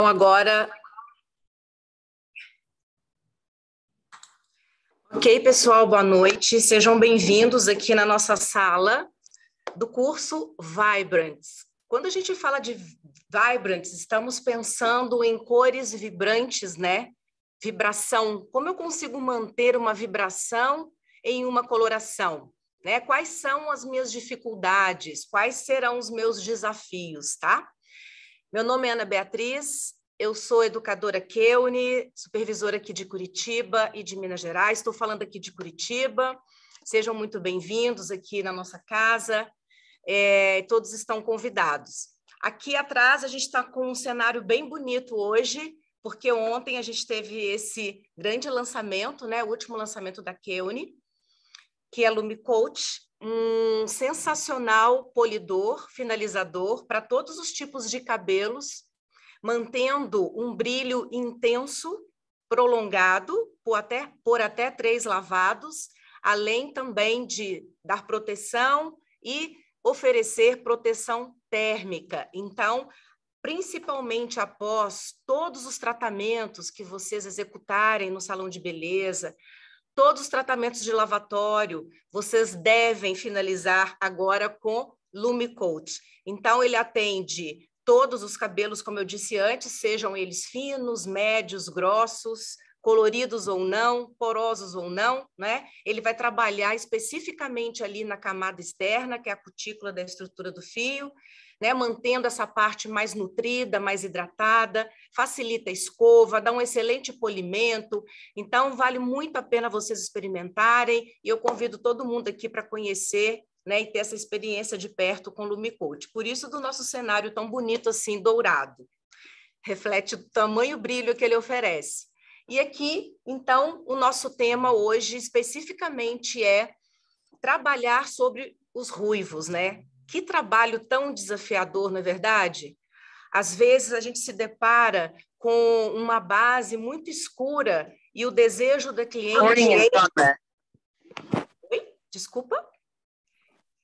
Agora, ok, pessoal, boa noite. Sejam bem-vindos aqui na nossa sala do curso Vibrants. Quando a gente fala de Vibrants, estamos pensando em cores vibrantes, né? Vibração. Como eu consigo manter uma vibração em uma coloração, né? Quais são as minhas dificuldades? Quais serão os meus desafios, tá? Meu nome é Ana Beatriz. Eu sou educadora Keune, supervisora aqui de Curitiba e de Minas Gerais. Estou falando aqui de Curitiba. Sejam muito bem-vindos aqui na nossa casa. Todos estão convidados. Aqui atrás a gente está com um cenário bem bonito hoje, porque ontem a gente teve esse grande lançamento, né? O último lançamento da Keune, que é LumiCoach, um sensacional polidor, finalizador para todos os tipos de cabelos, mantendo um brilho intenso, prolongado, por até 3 lavados, além também de dar proteção e oferecer proteção térmica. Então, principalmente após todos os tratamentos que vocês executarem no salão de beleza, todos os tratamentos de lavatório, vocês devem finalizar agora com LumiCoach. Então, ele atende todos os cabelos, como eu disse antes, sejam eles finos, médios, grossos, coloridos ou não, porosos ou não, né? Ele vai trabalhar especificamente ali na camada externa, que é a cutícula da estrutura do fio, né? Mantendo essa parte mais nutrida, mais hidratada, facilita a escova, dá um excelente polimento. Então, vale muito a pena vocês experimentarem, e eu convido todo mundo aqui para conhecer, né, e ter essa experiência de perto com o LumiCoach. Por isso, do nosso cenário tão bonito assim, dourado. Reflete o tamanho e brilho que ele oferece. E aqui, então, o nosso tema hoje, especificamente, é trabalhar sobre os ruivos, né? Que trabalho tão desafiador, não é verdade? Às vezes, a gente se depara com uma base muito escura e o desejo da cliente... Oi? Desculpa?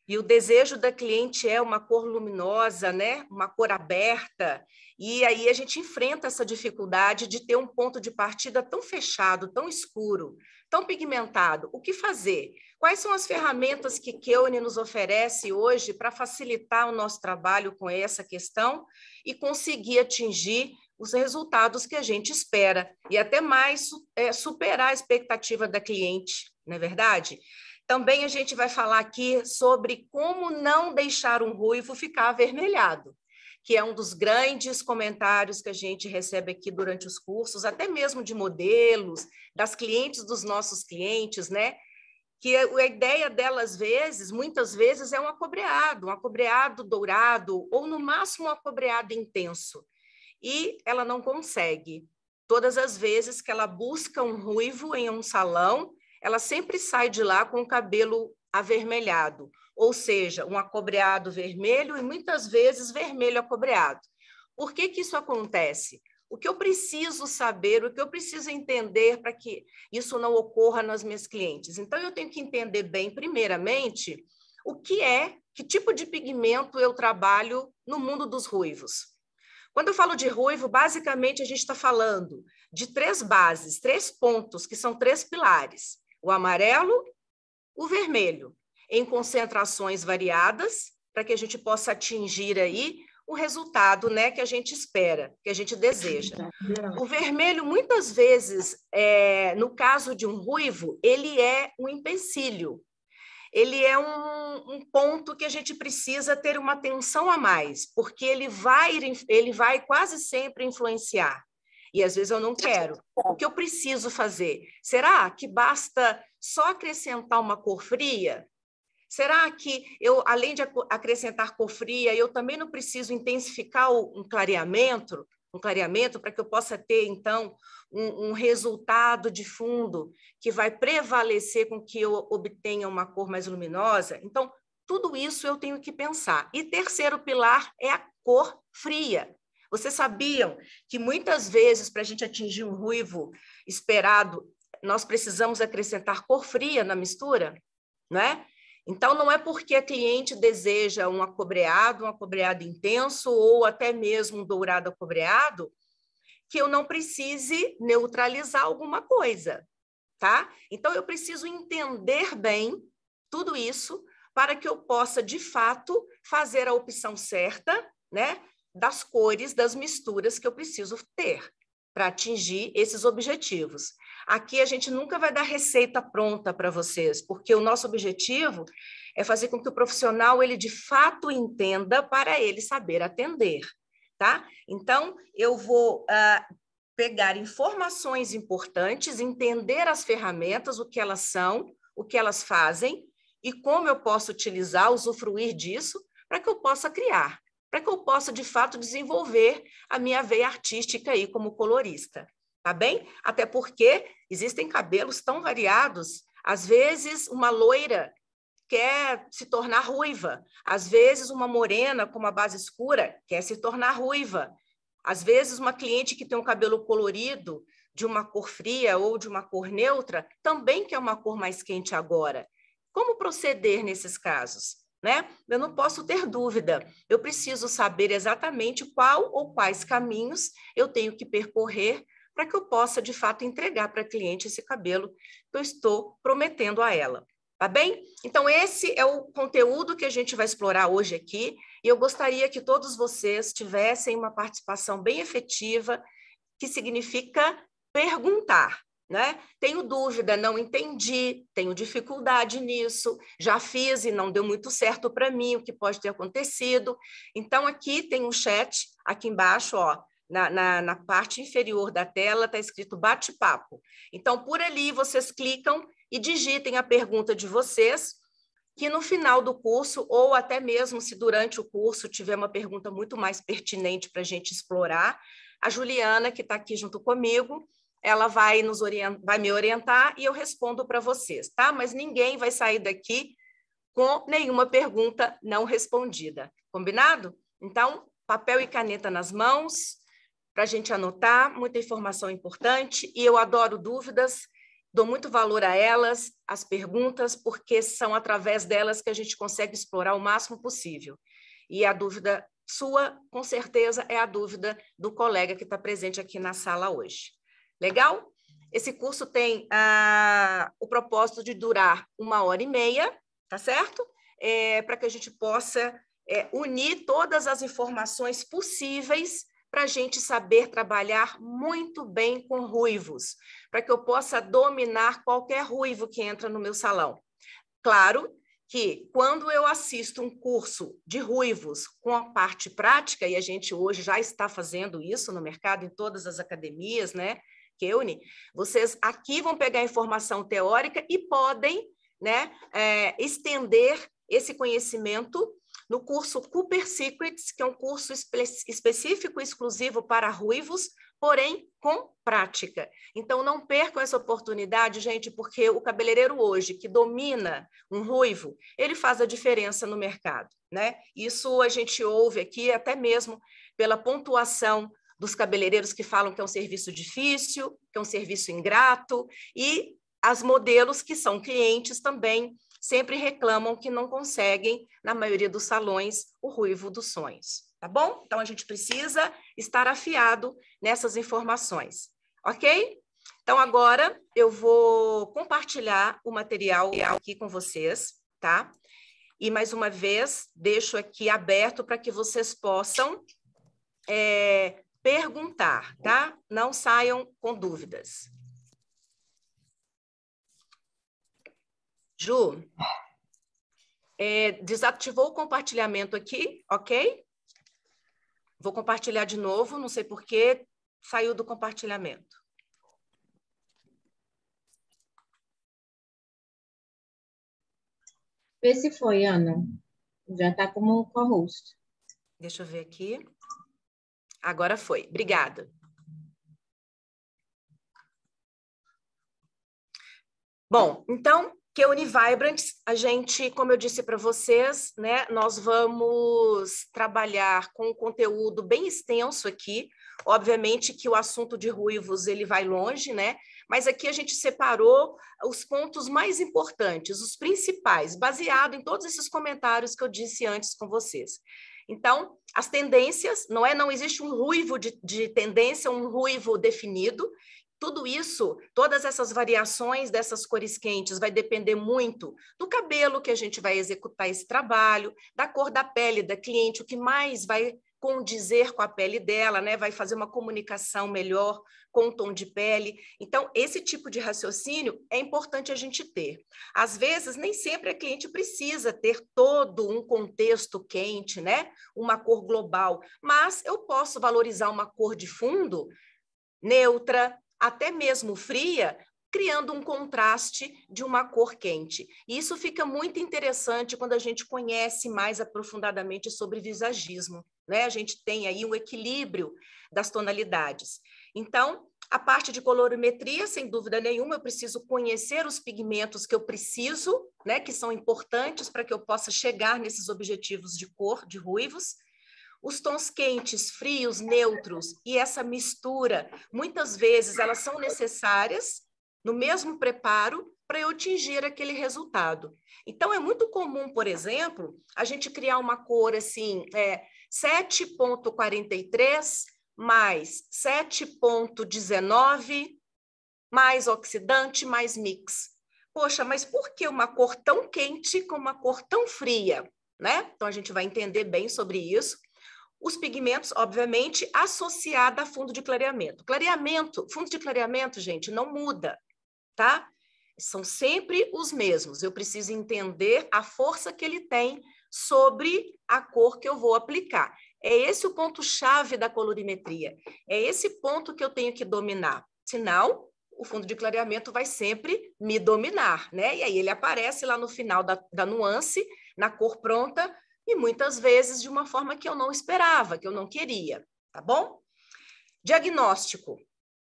E o desejo da cliente é uma cor luminosa, né? Uma cor aberta. E aí a gente enfrenta essa dificuldade de ter um ponto de partida tão fechado, tão escuro, tão pigmentado. O que fazer? Quais são as ferramentas que Keune nos oferece hoje para facilitar o nosso trabalho com essa questão e conseguir atingir os resultados que a gente espera e até mais superar a expectativa da cliente, não é verdade? Também a gente vai falar aqui sobre como não deixar um ruivo ficar avermelhado, que é um dos grandes comentários que a gente recebe aqui durante os cursos, até mesmo de modelos, das clientes dos nossos clientes, né? Que a ideia delas, muitas vezes, é um acobreado dourado, ou no máximo um acobreado intenso. E ela não consegue. Todas as vezes que ela busca um ruivo em um salão, ela sempre sai de lá com o cabelo avermelhado, ou seja, um acobreado vermelho e muitas vezes vermelho acobreado. Por que que isso acontece? O que eu preciso saber, o que eu preciso entender para que isso não ocorra nas minhas clientes? Então, eu tenho que entender bem, primeiramente, que tipo de pigmento eu trabalho no mundo dos ruivos. Quando eu falo de ruivo, basicamente a gente está falando de 3 bases, 3 pontos, que são 3 pilares. O amarelo, o vermelho, em concentrações variadas, para que a gente possa atingir aí o resultado, né, que a gente espera, que a gente deseja. O vermelho, muitas vezes, no caso de um ruivo, ele é um empecilho. Ele é um ponto que a gente precisa ter uma atenção a mais, porque ele vai quase sempre influenciar. E às vezes eu não quero. O que eu preciso fazer? Será que basta só acrescentar uma cor fria? Será que eu, além de acrescentar cor fria, eu também não preciso intensificar um clareamento para que eu possa ter, então, um resultado de fundo que vai prevalecer com que eu obtenha uma cor mais luminosa? Então, tudo isso eu tenho que pensar. E terceiro pilar é a cor fria. Vocês sabiam que muitas vezes, para a gente atingir um ruivo esperado, nós precisamos acrescentar cor fria na mistura, não é? Então, não é porque a cliente deseja um acobreado intenso ou até mesmo um dourado acobreado, que eu não precise neutralizar alguma coisa, tá? Então, eu preciso entender bem tudo isso para que eu possa, de fato, fazer a opção certa, né, das cores, das misturas que eu preciso ter para atingir esses objetivos. Aqui a gente nunca vai dar receita pronta para vocês, porque o nosso objetivo é fazer com que o profissional ele de fato entenda para ele saber atender, tá? Então, eu vou pegar informações importantes, entender as ferramentas, o que elas são, o que elas fazem e como eu posso utilizar, usufruir disso para que eu possa criar, para que eu possa, de fato, desenvolver a minha veia artística aí como colorista, tá bem? Até porque existem cabelos tão variados, às vezes uma loira quer se tornar ruiva, às vezes uma morena com uma base escura quer se tornar ruiva, às vezes uma cliente que tem um cabelo colorido, de uma cor fria ou de uma cor neutra, também quer uma cor mais quente agora. Como proceder nesses casos? Né? Eu não posso ter dúvida, eu preciso saber exatamente qual ou quais caminhos eu tenho que percorrer para que eu possa, de fato, entregar para a cliente esse cabelo que eu estou prometendo a ela. Tá bem? Então, esse é o conteúdo que a gente vai explorar hoje aqui, e eu gostaria que todos vocês tivessem uma participação bem efetiva, que significa perguntar. Né? Tenho dúvida, não entendi, tenho dificuldade nisso, já fiz e não deu muito certo para mim, o que pode ter acontecido. Então, aqui tem um chat, aqui embaixo, ó, na parte inferior da tela, está escrito bate-papo. Então, por ali, vocês clicam e digitem a pergunta de vocês, que no final do curso, ou até mesmo se durante o curso tiver uma pergunta muito mais pertinente para a gente explorar, a Juliana, que está aqui junto comigo, ela vai me orientar e eu respondo para vocês, tá? Mas ninguém vai sair daqui com nenhuma pergunta não respondida, combinado? Então, papel e caneta nas mãos, para a gente anotar, muita informação importante, e eu adoro dúvidas, dou muito valor a elas, as perguntas, porque são através delas que a gente consegue explorar o máximo possível. E a dúvida sua, com certeza, é a dúvida do colega que está presente aqui na sala hoje. Legal? Esse curso tem o propósito de durar 1h30, tá certo? Para que a gente possa unir todas as informações possíveis para a gente saber trabalhar muito bem com ruivos, para que eu possa dominar qualquer ruivo que entra no meu salão. Claro que quando eu assisto um curso de ruivos com a parte prática, e a gente hoje já está fazendo isso no mercado, em todas as academias, né, Keune, vocês aqui vão pegar informação teórica e podem, né, estender esse conhecimento no curso Cooper Secrets, que é um curso específico e exclusivo para ruivos, porém com prática. Então, não percam essa oportunidade, gente, porque o cabeleireiro hoje, que domina um ruivo, ele faz a diferença no mercado, né? Isso a gente ouve aqui, até mesmo pela pontuação dos cabeleireiros que falam que é um serviço difícil, que é um serviço ingrato, e as modelos que são clientes também sempre reclamam que não conseguem, na maioria dos salões, o ruivo dos sonhos, tá bom? Então, a gente precisa estar afiado nessas informações, ok? Então, agora eu vou compartilhar o material aqui com vocês, tá? E, mais uma vez, deixo aqui aberto para que vocês possam perguntar, tá? Não saiam com dúvidas. Ju, desativou o compartilhamento aqui, ok? Vou compartilhar de novo, não sei por que saiu do compartilhamento. Vê se foi, Ana. Já está como co-host. Deixa eu ver aqui. Agora foi. Obrigada. Bom, então, Keune Vibrants, a gente, como eu disse para vocês, né, nós vamos trabalhar com um conteúdo bem extenso aqui. Obviamente que o assunto de ruivos ele vai longe, né? Mas aqui a gente separou os pontos mais importantes, os principais, baseado em todos esses comentários que eu disse antes com vocês. Então, as tendências, não existe um ruivo de tendência, um ruivo definido. Tudo isso, todas essas variações dessas cores quentes vai depender muito do cabelo que a gente vai executar esse trabalho, da cor da pele da cliente, o que mais vai condizer com a pele dela, né? Vai fazer uma comunicação melhor com o tom de pele. Então, esse tipo de raciocínio é importante a gente ter. Às vezes, nem sempre a cliente precisa ter todo um contexto quente, né? Uma cor global, mas eu posso valorizar uma cor de fundo neutra, até mesmo fria, criando um contraste de uma cor quente. E isso fica muito interessante quando a gente conhece mais aprofundadamente sobre visagismo, né? A gente tem aí um equilíbrio das tonalidades. Então, a parte de colorimetria, sem dúvida nenhuma, eu preciso conhecer os pigmentos que eu preciso, né, que são importantes para que eu possa chegar nesses objetivos de cor, de ruivos. Os tons quentes, frios, neutros e essa mistura, muitas vezes elas são necessárias no mesmo preparo para eu atingir aquele resultado. Então, é muito comum, por exemplo, a gente criar uma cor assim, 7,43 mais 7,19 mais oxidante mais mix. Poxa, mas por que uma cor tão quente com uma cor tão fria, né? Então, a gente vai entender bem sobre isso. Os pigmentos, obviamente, associados a fundo de clareamento. Fundo de clareamento, gente, não muda, tá? São sempre os mesmos. Eu preciso entender a força que ele tem sobre a cor que eu vou aplicar. É esse o ponto-chave da colorimetria. É esse ponto que eu tenho que dominar. Senão, o fundo de clareamento vai sempre me dominar, né? E aí ele aparece lá no final da nuance, na cor pronta, e muitas vezes de uma forma que eu não esperava, que eu não queria, tá bom? Diagnóstico.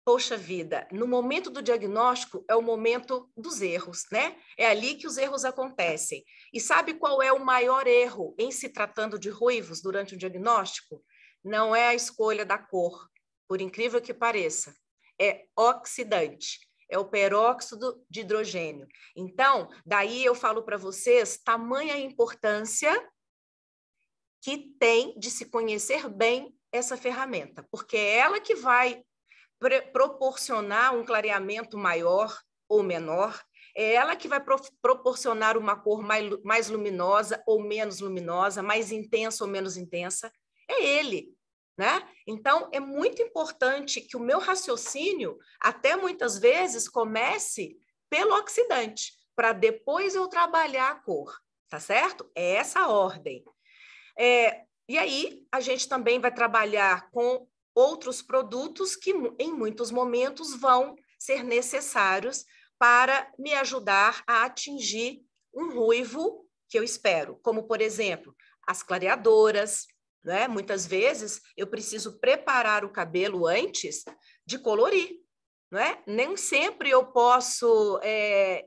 Poxa vida, no momento do diagnóstico é o momento dos erros, né? É ali que os erros acontecem. E sabe qual é o maior erro em se tratando de ruivos durante o diagnóstico? Não é a escolha da cor, por incrível que pareça. É oxidante. É o peróxido de hidrogênio. Então, daí eu falo para vocês, tamanha importância que tem de se conhecer bem essa ferramenta, porque é ela que vai proporcionar um clareamento maior ou menor, é ela que vai proporcionar uma cor mais luminosa ou menos luminosa, mais intensa ou menos intensa, é ele, né? Então, é muito importante que o meu raciocínio, até muitas vezes, comece pelo oxidante, para depois eu trabalhar a cor, tá certo? É essa a ordem. E aí, a gente também vai trabalhar com outros produtos que, em muitos momentos, vão ser necessários para me ajudar a atingir um ruivo que eu espero, como, por exemplo, as clareadoras, né? Muitas vezes, eu preciso preparar o cabelo antes de colorir, né? Nem sempre eu posso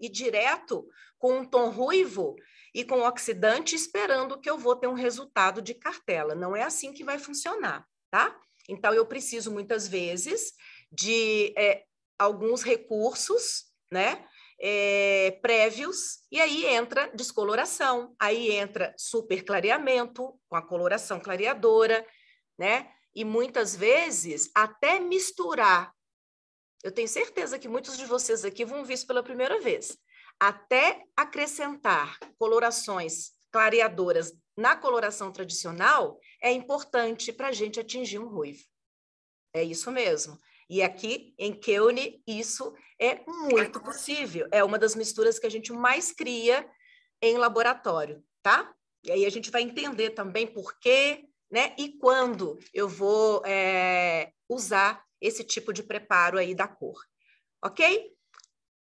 ir direto com um tom ruivo e com oxidante esperando que eu vou ter um resultado de cartela. Não é assim que vai funcionar, tá? Então, eu preciso, muitas vezes, de alguns recursos, né? Prévios, e aí entra descoloração, aí entra superclareamento, com a coloração clareadora, né? E muitas vezes até misturar. Eu tenho certeza que muitos de vocês aqui vão ver isso pela primeira vez. Até acrescentar colorações clareadoras na coloração tradicional é importante para a gente atingir um ruivo. É isso mesmo. E aqui em Keune, isso é muito possível. É uma das misturas que a gente mais cria em laboratório, tá? E aí a gente vai entender também por quê, né? E quando eu vou usar esse tipo de preparo aí da cor. Ok?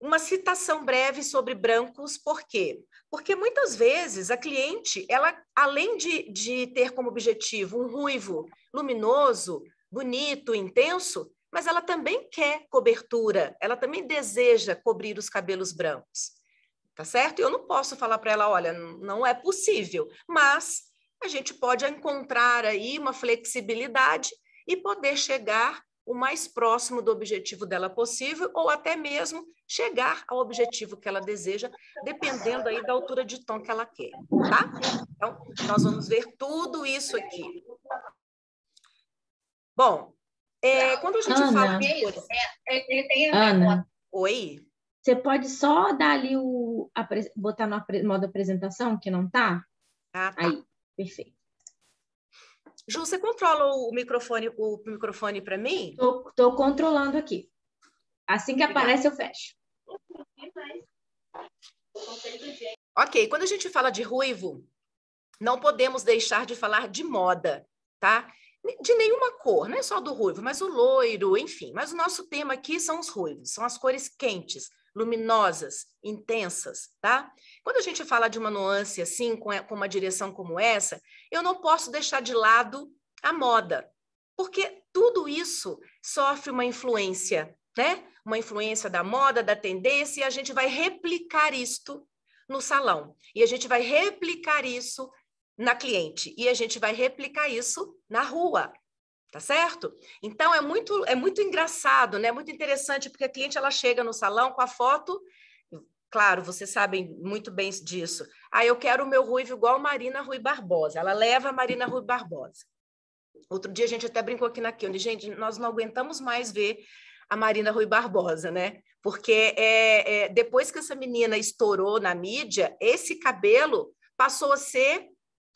Uma citação breve sobre brancos, por quê? Porque muitas vezes a cliente, ela, além de ter como objetivo um ruivo luminoso, bonito, intenso, mas ela também quer cobertura, ela também deseja cobrir os cabelos brancos, tá certo? Eu não posso falar para ela, olha, não é possível, mas a gente pode encontrar aí uma flexibilidade e poder chegar o mais próximo do objetivo dela possível, ou até mesmo chegar ao objetivo que ela deseja, dependendo aí da altura de tom que ela quer, tá? Então, nós vamos ver tudo isso aqui. Bom, quando a gente fala de cores... Ana, Oi? você pode só dar ali botar no modo apresentação, que não tá? Ah, tá. Aí, perfeito. Ju, você controla o microfone para mim? Tô controlando aqui. Assim que aparece, eu fecho. Ok, quando a gente fala de ruivo, não podemos deixar de falar de moda, tá? De nenhuma cor, não é só do ruivo, mas o loiro, enfim. Mas o nosso tema aqui são os ruivos, são as cores quentes, luminosas, intensas, tá? Quando a gente fala de uma nuance assim, com uma direção como essa, eu não posso deixar de lado a moda, porque tudo isso sofre uma influência, né? Uma influência da moda, da tendência, e a gente vai replicar isto no salão. E a gente vai replicar isso na cliente. E a gente vai replicar isso na rua. Tá certo? Então, é muito engraçado, né? Muito interessante, porque a cliente ela chega no salão com a foto. Claro, vocês sabem muito bem disso. Ah, eu quero o meu ruivo igual Marina Rui Barbosa. Ela leva a Marina Rui Barbosa. Outro dia a gente até brincou aqui na Q&A, gente, nós não aguentamos mais ver a Marina Rui Barbosa, né? Porque depois que essa menina estourou na mídia, esse cabelo passou a ser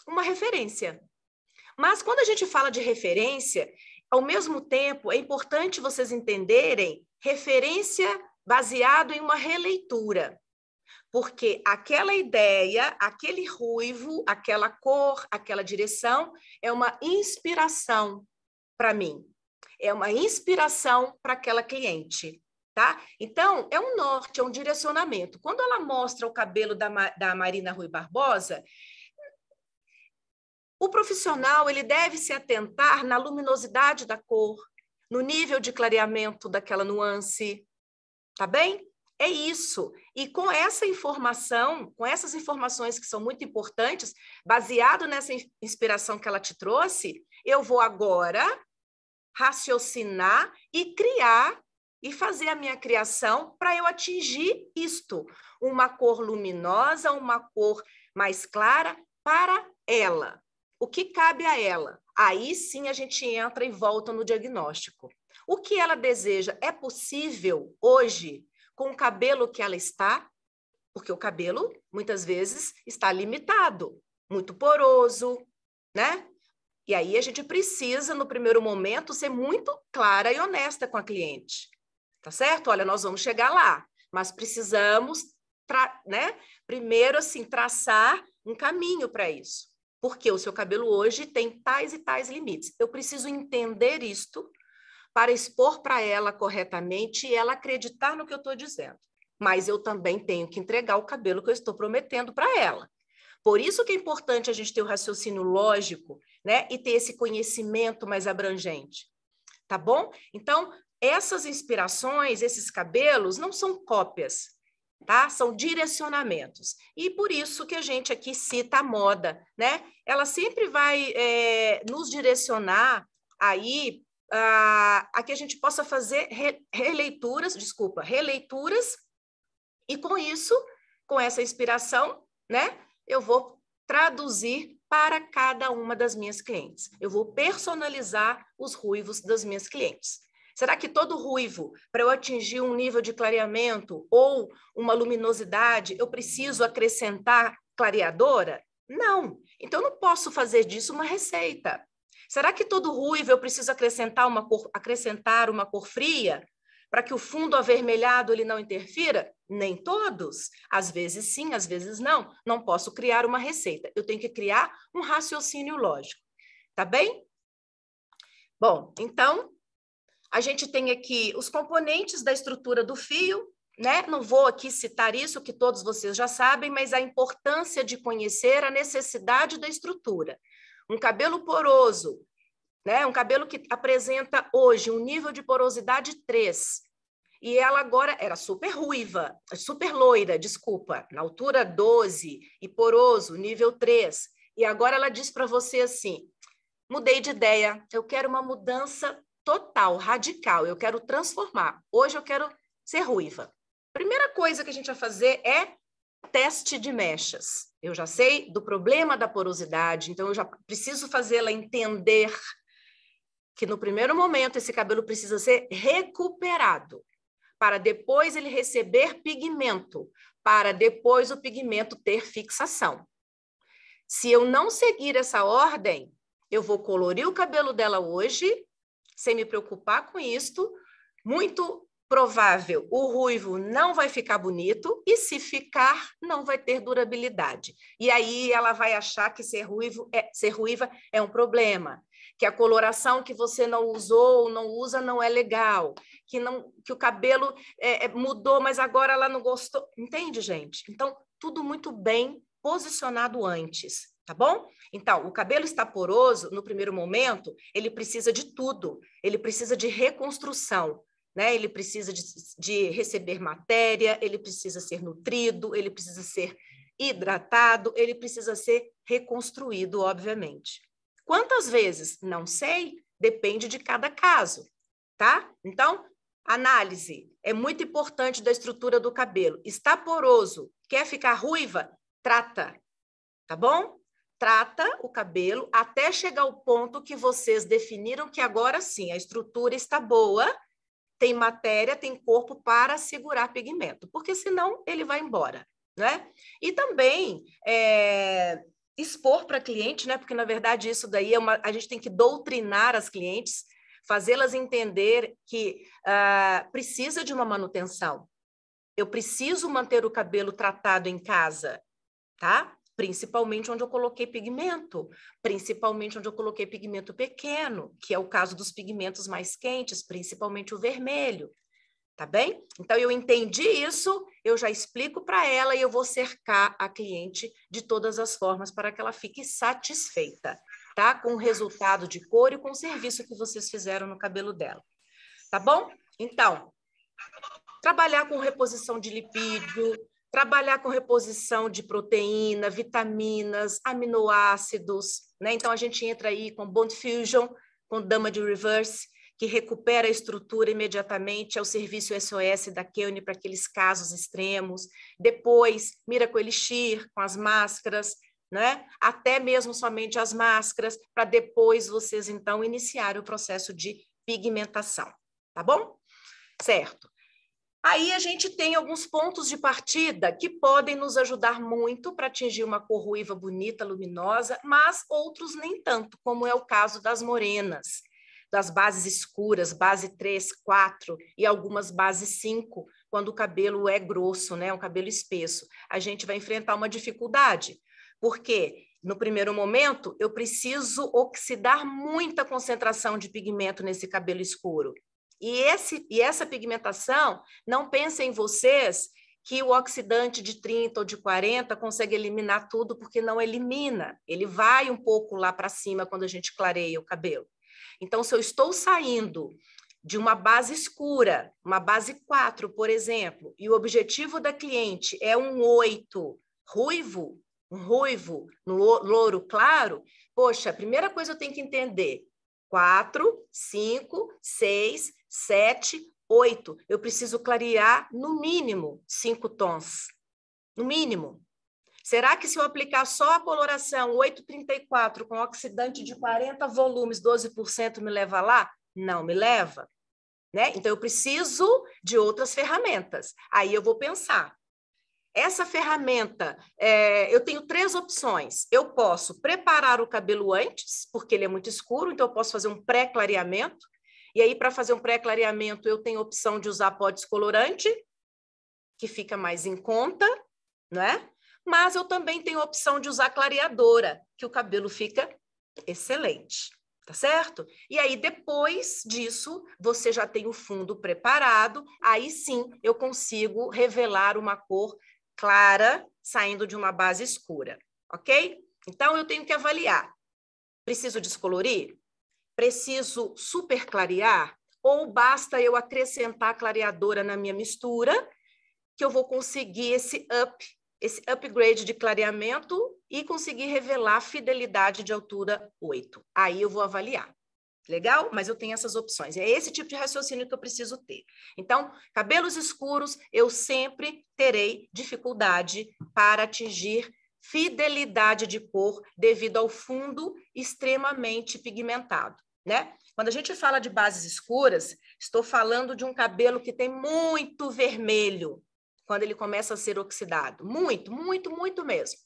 uma referência. Mas quando a gente fala de referência, ao mesmo tempo, é importante vocês entenderem referência baseado em uma releitura. Porque aquela ideia, aquele ruivo, aquela cor, aquela direção, é uma inspiração para mim. É uma inspiração para aquela cliente, tá? Então, é um norte, é um direcionamento. Quando ela mostra o cabelo da Marina Rui Barbosa, o profissional ele deve se atentar na luminosidade da cor, no nível de clareamento daquela nuance, tá bem? É isso. E com essa informação, com essas informações que são muito importantes, baseado nessa inspiração que ela te trouxe, eu vou agora raciocinar e criar e fazer a minha criação para eu atingir isto, uma cor luminosa, uma cor mais clara para ela. O que cabe a ela? Aí sim a gente entra e volta no diagnóstico. O que ela deseja é possível hoje com o cabelo que ela está? Porque o cabelo, muitas vezes, está limitado, muito poroso, né? E aí a gente precisa, no primeiro momento, ser muito clara e honesta com a cliente. Tá certo? Olha, nós vamos chegar lá, mas precisamos, né? Primeiro, assim, traçar um caminho para isso. Porque o seu cabelo hoje tem tais e tais limites. Eu preciso entender isto para expor para ela corretamente e ela acreditar no que eu estou dizendo. Mas eu também tenho que entregar o cabelo que eu estou prometendo para ela. Por isso que é importante a gente ter o raciocínio lógico, né? E ter esse conhecimento mais abrangente. Tá bom? Então, essas inspirações, esses cabelos, não são cópias, tá? São direcionamentos. E por isso que a gente aqui cita a moda, né? Ela sempre vai nos direcionar aí a que a gente possa fazer releituras, e com isso, com essa inspiração, né? Eu vou traduzir para cada uma das minhas clientes. Eu vou personalizar os ruivos das minhas clientes. Será que todo ruivo, para eu atingir um nível de clareamento ou uma luminosidade, eu preciso acrescentar clareadora? Não. Então, eu não posso fazer disso uma receita. Será que todo ruivo eu preciso acrescentar uma cor fria para que o fundo avermelhado ele não interfira? Nem todos. Às vezes sim, às vezes não. Não posso criar uma receita. Eu tenho que criar um raciocínio lógico. Tá bem? Bom, então, a gente tem aqui os componentes da estrutura do fio, né? Não vou aqui citar isso, que todos vocês já sabem, mas a importância de conhecer a necessidade da estrutura. Um cabelo poroso, né? Um cabelo que apresenta hoje um nível de porosidade 3, e ela agora era super ruiva, super loira, desculpa, na altura 12, e poroso, nível 3. E agora ela diz para você assim, mudei de ideia, eu quero uma mudança total, radical. Eu quero transformar. Hoje eu quero ser ruiva. Primeira coisa que a gente vai fazer é teste de mechas. Eu já sei do problema da porosidade, então eu já preciso fazê-la entender que no primeiro momento esse cabelo precisa ser recuperado, para depois ele receber pigmento, para depois o pigmento ter fixação. Se eu não seguir essa ordem, eu vou colorir o cabelo dela hoje, sem me preocupar com isto, muito provável, o ruivo não vai ficar bonito e, se ficar, não vai ter durabilidade. E aí ela vai achar que ser ruiva é um problema, que a coloração que você não usou ou não usa não é legal, que o cabelo mudou, mas agora ela não gostou. Entende, gente? Então, tudo muito bem posicionado antes, tá bom? Então, o cabelo está poroso, no primeiro momento, ele precisa de tudo. Ele precisa de reconstrução, né? Ele precisa de receber matéria, ele precisa ser nutrido, ele precisa ser hidratado, ele precisa ser reconstruído, obviamente. Quantas vezes? Não sei, depende de cada caso, tá? Então, análise é muito importante da estrutura do cabelo. Está poroso, quer ficar ruiva? Trata, tá bom? Trata o cabelo até chegar ao ponto que vocês definiram que agora sim, a estrutura está boa, tem matéria, tem corpo para segurar pigmento, porque senão ele vai embora, né? E também expor para cliente, né? Porque na verdade isso daí a gente tem que doutrinar as clientes, fazê-las entender que precisa de uma manutenção. Eu preciso manter o cabelo tratado em casa, tá? Principalmente onde eu coloquei pigmento, principalmente onde eu coloquei pigmento pequeno, que é o caso dos pigmentos mais quentes, principalmente o vermelho, tá bem? Então, eu entendi isso, eu já explico para ela e eu vou cercar a cliente de todas as formas para que ela fique satisfeita, tá? Com o resultado de cor e com o serviço que vocês fizeram no cabelo dela, tá bom? Então, trabalhar com reposição de lipídio, trabalhar com reposição de proteína, vitaminas, aminoácidos, né? Então, a gente entra aí com Bond Fusion, com Dama de Reverse, que recupera a estrutura imediatamente, é o serviço SOS da Keune para aqueles casos extremos. Depois, Miracle Elixir, com as máscaras, né? Até mesmo somente as máscaras, para depois vocês, então, iniciarem o processo de pigmentação, tá bom? Certo. Aí a gente tem alguns pontos de partida que podem nos ajudar muito para atingir uma cor ruiva bonita, luminosa, mas outros nem tanto, como é o caso das morenas, das bases escuras, base 3, 4 e algumas bases 5, quando o cabelo é grosso, né, um cabelo espesso. A gente vai enfrentar uma dificuldade, porque no primeiro momento eu preciso oxidar muita concentração de pigmento nesse cabelo escuro. E essa pigmentação, não pensem vocês que o oxidante de 30 ou de 40 consegue eliminar tudo, porque não elimina. Ele vai um pouco lá para cima quando a gente clareia o cabelo. Então, se eu estou saindo de uma base escura, uma base 4, por exemplo, e o objetivo da cliente é um 8 ruivo, um ruivo no louro claro, poxa, a primeira coisa eu tenho que entender, 4, 5, 6, 7, 8. Eu preciso clarear no mínimo 5 tons. No mínimo. Será que se eu aplicar só a coloração 834 com oxidante de 40 volumes, 12% me leva lá? Não me leva. Né? Então, eu preciso de outras ferramentas. Aí eu vou pensar. Essa ferramenta, eu tenho 3 opções. Eu posso preparar o cabelo antes, porque ele é muito escuro, então eu posso fazer um pré-clareamento. E aí, para fazer um pré-clareamento, eu tenho a opção de usar pó descolorante, que fica mais em conta, né? Mas eu também tenho a opção de usar clareadora, que o cabelo fica excelente, tá certo? E aí, depois disso, você já tem o fundo preparado, aí sim eu consigo revelar uma cor clara, saindo de uma base escura, ok? Então, eu tenho que avaliar. Preciso descolorir? Preciso super clarear? Ou basta eu acrescentar clareadora na minha mistura, que eu vou conseguir esse upgrade de clareamento e conseguir revelar fidelidade de altura 8. Aí eu vou avaliar, Legal? Mas eu tenho essas opções. É esse tipo de raciocínio que eu preciso ter. Então, cabelos escuros, eu sempre terei dificuldade para atingir fidelidade de cor devido ao fundo extremamente pigmentado, né? Quando a gente fala de bases escuras, estou falando de um cabelo que tem muito vermelho quando ele começa a ser oxidado. Muito, muito, muito mesmo.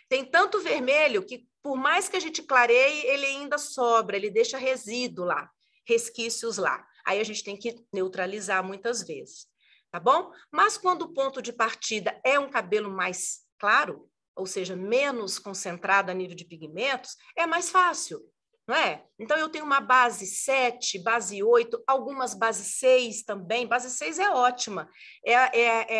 Tem tanto vermelho que, por mais que a gente clareie, ele ainda sobra, ele deixa resíduo lá, resquícios lá. Aí a gente tem que neutralizar muitas vezes, tá bom? Mas quando o ponto de partida é um cabelo mais claro, ou seja, menos concentrado a nível de pigmentos, é mais fácil, não é? Então, eu tenho uma base 7, base 8, algumas base 6 também. Base 6 é ótima.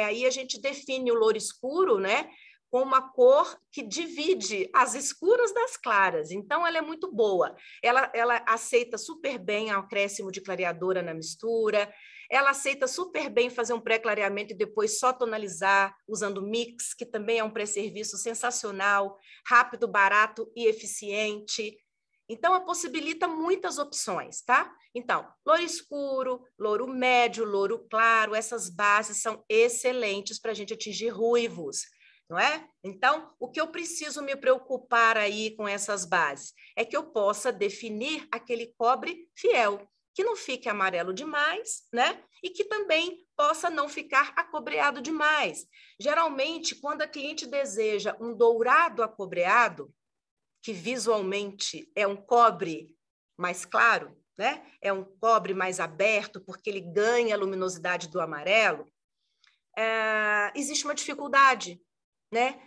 Aí a gente define o louro escuro, né? Com uma cor que divide as escuras das claras. Então, ela é muito boa. Ela aceita super bem o acréscimo de clareadora na mistura, ela aceita super bem fazer um pré-clareamento e depois só tonalizar usando mix, que também é um pré-serviço sensacional, rápido, barato e eficiente. Então, ela possibilita muitas opções, tá? Então, louro escuro, louro médio, louro claro, essas bases são excelentes para a gente atingir ruivos, não é? Então, o que eu preciso me preocupar aí com essas bases é que eu possa definir aquele cobre fiel, que não fique amarelo demais, né? E que também possa não ficar acobreado demais. Geralmente, quando a cliente deseja um dourado acobreado, que visualmente é um cobre mais claro, né? É um cobre mais aberto, porque ele ganha a luminosidade do amarelo, existe uma dificuldade, né?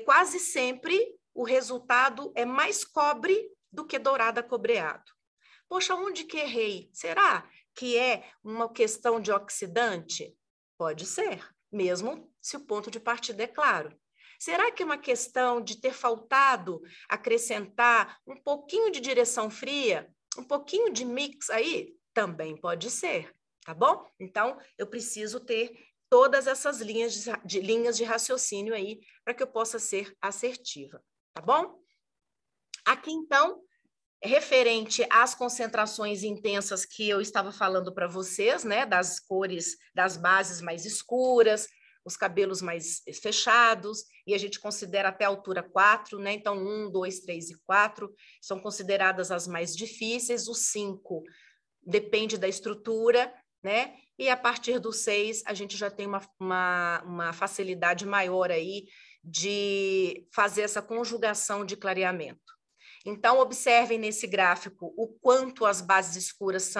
Quase sempre o resultado é mais cobre do que dourado acobreado. Poxa, onde que errei? Será que é uma questão de oxidante? Pode ser, mesmo se o ponto de partida é claro. Será que é uma questão de ter faltado acrescentar um pouquinho de direção fria, um pouquinho de mix aí? Também pode ser, tá bom? Então, eu preciso ter todas essas linhas de raciocínio aí para que eu possa ser assertiva, tá bom? Aqui, então, referente às concentrações intensas que eu estava falando para vocês, né, das cores, das bases mais escuras, os cabelos mais fechados, e a gente considera até a altura 4, né, então 1, 2, 3 e 4 são consideradas as mais difíceis, o 5 depende da estrutura, né, e a partir do 6 a gente já tem uma facilidade maior aí de fazer essa conjugação de clareamento. Então, observem nesse gráfico o quanto as bases escuras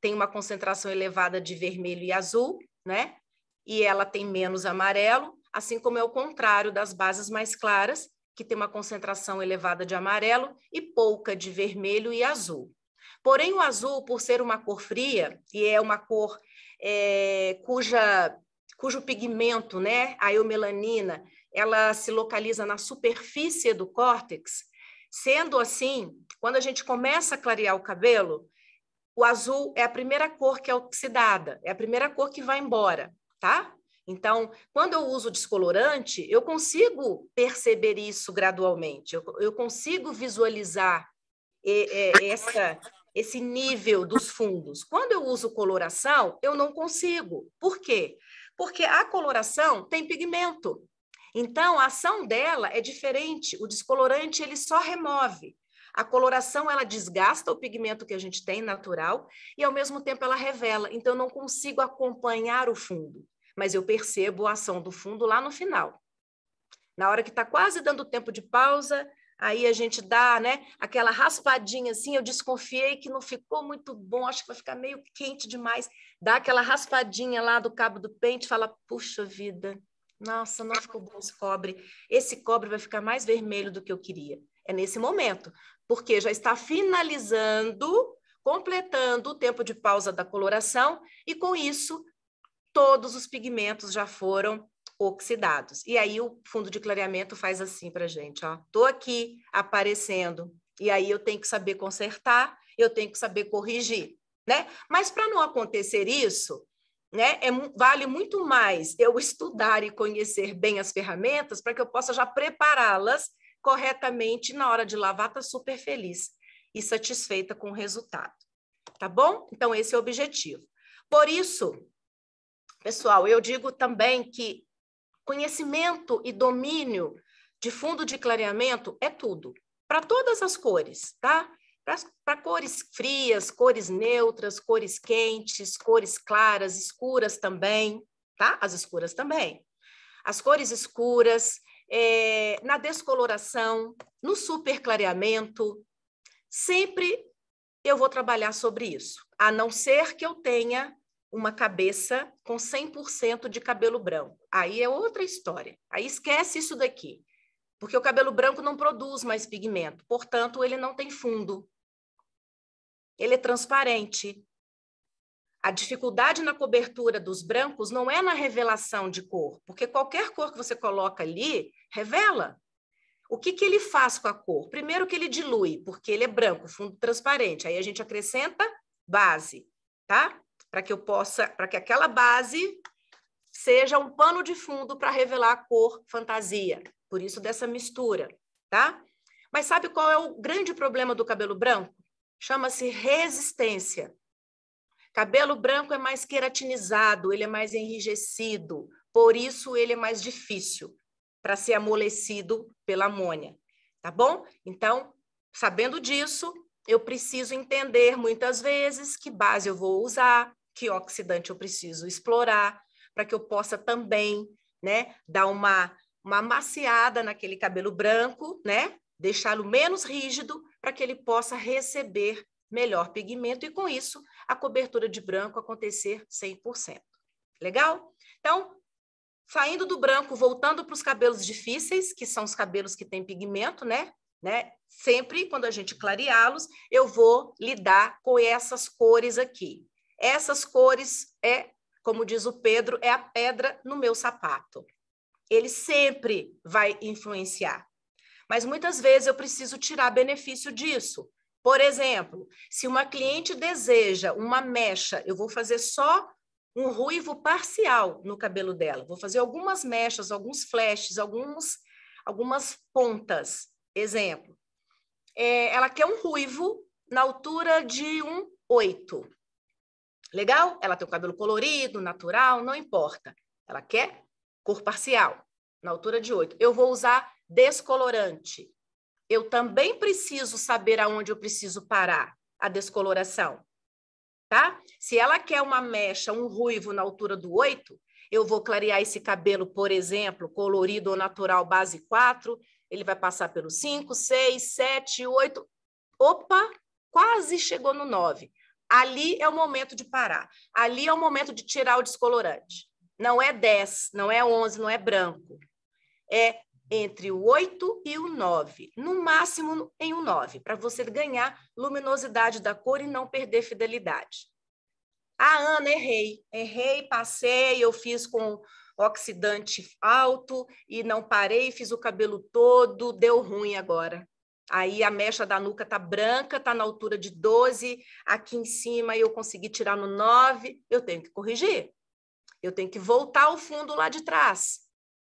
têm uma concentração elevada de vermelho e azul, né? E ela tem menos amarelo, assim como é o contrário das bases mais claras, que tem uma concentração elevada de amarelo e pouca de vermelho e azul. Porém, o azul, por ser uma cor fria, e é uma cor cujo pigmento, né, a eumelanina, ela se localiza na superfície do córtex. Sendo assim, quando a gente começa a clarear o cabelo, o azul é a primeira cor que é oxidada, é a primeira cor que vai embora, tá? Então, quando eu uso descolorante, eu consigo perceber isso gradualmente, eu consigo visualizar esse nível dos fundos. Quando eu uso coloração, eu não consigo. Por quê? Porque a coloração tem pigmento. Então, a ação dela é diferente. O descolorante, ele só remove. A coloração, ela desgasta o pigmento que a gente tem natural e, ao mesmo tempo, ela revela. Então, eu não consigo acompanhar o fundo, mas eu percebo a ação do fundo lá no final. Na hora que está quase dando tempo de pausa, aí a gente dá, né, aquela raspadinha assim, eu desconfiei que não ficou muito bom, acho que vai ficar meio quente demais. Dá aquela raspadinha lá do cabo do pente, fala, puxa vida, nossa, não ficou bom esse cobre vai ficar mais vermelho do que eu queria. É nesse momento, porque já está finalizando, completando o tempo de pausa da coloração, e com isso, todos os pigmentos já foram oxidados. E aí o fundo de clareamento faz assim para a gente, ó. Tô aqui aparecendo, e aí eu tenho que saber consertar, eu tenho que saber corrigir, né? Mas para não acontecer isso, né, vale muito mais eu estudar e conhecer bem as ferramentas para que eu possa já prepará-las corretamente na hora de lavar, tá super feliz e satisfeita com o resultado. tá bom? Então, esse é o objetivo. Por isso, pessoal, eu digo também que conhecimento e domínio de fundo de clareamento é tudo, para todas as cores, tá? Para cores frias, cores neutras, cores quentes, cores claras, escuras também, tá? As escuras também. As cores escuras, na descoloração, no superclareamento, sempre eu vou trabalhar sobre isso, a não ser que eu tenha uma cabeça com 100% de cabelo branco. Aí é outra história. Aí esquece isso daqui, porque o cabelo branco não produz mais pigmento, portanto, ele não tem fundo. Ele é transparente. A dificuldade na cobertura dos brancos não é na revelação de cor, porque qualquer cor que você coloca ali, revela. O que ele faz com a cor? Primeiro que ele dilui, porque ele é branco, fundo transparente. Aí a gente acrescenta base, tá? Para que aquela base seja um pano de fundo para revelar a cor fantasia. Por isso dessa mistura, tá? Mas sabe qual é o grande problema do cabelo branco? Chama-se resistência. Cabelo branco é mais queratinizado, ele é mais enrijecido, por isso ele é mais difícil para ser amolecido pela amônia, tá bom? Então, sabendo disso, eu preciso entender muitas vezes que base eu vou usar, que oxidante eu preciso explorar, para que eu possa também, né, dar uma amaciada naquele cabelo branco, né, deixá-lo menos rígido, para que ele possa receber melhor pigmento e, com isso, a cobertura de branco acontecer 100%. Legal? Então, saindo do branco, voltando para os cabelos difíceis, que são os cabelos que têm pigmento, né? Sempre, quando a gente clareá-los, eu vou lidar com essas cores aqui. Essas cores como diz o Pedro, é a pedra no meu sapato. Ele sempre vai influenciar. Mas muitas vezes eu preciso tirar benefício disso. Por exemplo, se uma cliente deseja uma mecha, eu vou fazer só um ruivo parcial no cabelo dela. Vou fazer algumas mechas, alguns flashes, algumas pontas. Exemplo, ela quer um ruivo na altura de um 8. Legal? Ela tem o cabelo colorido, natural, não importa. Ela quer cor parcial, na altura de 8. Eu vou usar descolorante. Eu também preciso saber aonde eu preciso parar a descoloração, tá? Se ela quer uma mecha, um ruivo na altura do 8, eu vou clarear esse cabelo, por exemplo, colorido ou natural base 4, ele vai passar pelo 5, 6, 7, 8. Opa, quase chegou no 9. Ali é o momento de parar. Ali é o momento de tirar o descolorante. Não é 10, não é 11, não é branco. É entre o 8 e o 9, no máximo em um 9, para você ganhar luminosidade da cor e não perder fidelidade. Ah, Ana, errei, passei, eu fiz com oxidante alto e não parei, fiz o cabelo todo, deu ruim agora. Aí a mecha da nuca tá branca, tá na altura de 12, aqui em cima eu consegui tirar no 9, eu tenho que corrigir. Eu tenho que voltar ao fundo lá de trás,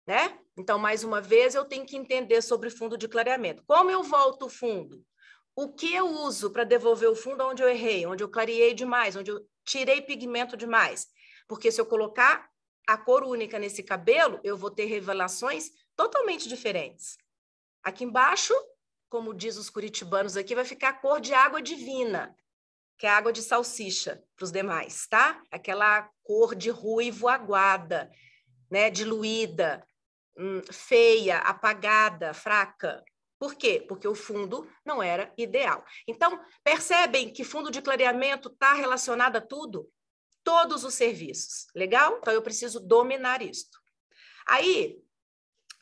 né? Então, mais uma vez, eu tenho que entender sobre fundo de clareamento. Como eu volto o fundo? O que eu uso para devolver o fundo onde eu errei, onde eu clareei demais, onde eu tirei pigmento demais? Porque se eu colocar a cor única nesse cabelo, eu vou ter revelações totalmente diferentes. Aqui embaixo, como diz os curitibanos aqui, vai ficar a cor de água divina, que é água de salsicha para os demais, tá? Aquela cor de ruivo aguada, né? Diluída, feia, apagada, fraca. Por quê? Porque o fundo não era ideal. Então, percebem que fundo de clareamento está relacionado a tudo? Todos os serviços. Legal? Então, eu preciso dominar isto. Aí,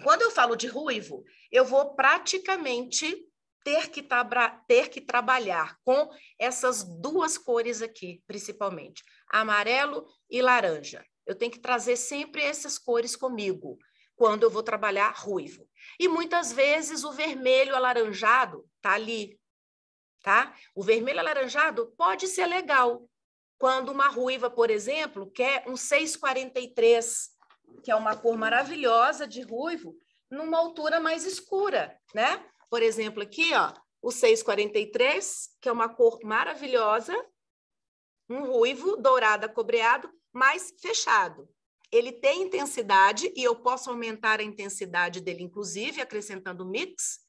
quando eu falo de ruivo, eu vou praticamente ter que trabalhar com essas duas cores aqui, principalmente, amarelo e laranja. Eu tenho que trazer sempre essas cores comigo, quando eu vou trabalhar ruivo. E muitas vezes o vermelho alaranjado tá ali, tá? O vermelho alaranjado pode ser legal, quando uma ruiva, por exemplo, quer um 643, que é uma cor maravilhosa de ruivo, numa altura mais escura, né? Por exemplo, aqui, ó, o 643, que é uma cor maravilhosa, um ruivo dourado acobreado mais fechado. Ele tem intensidade e eu posso aumentar a intensidade dele, inclusive acrescentando mix,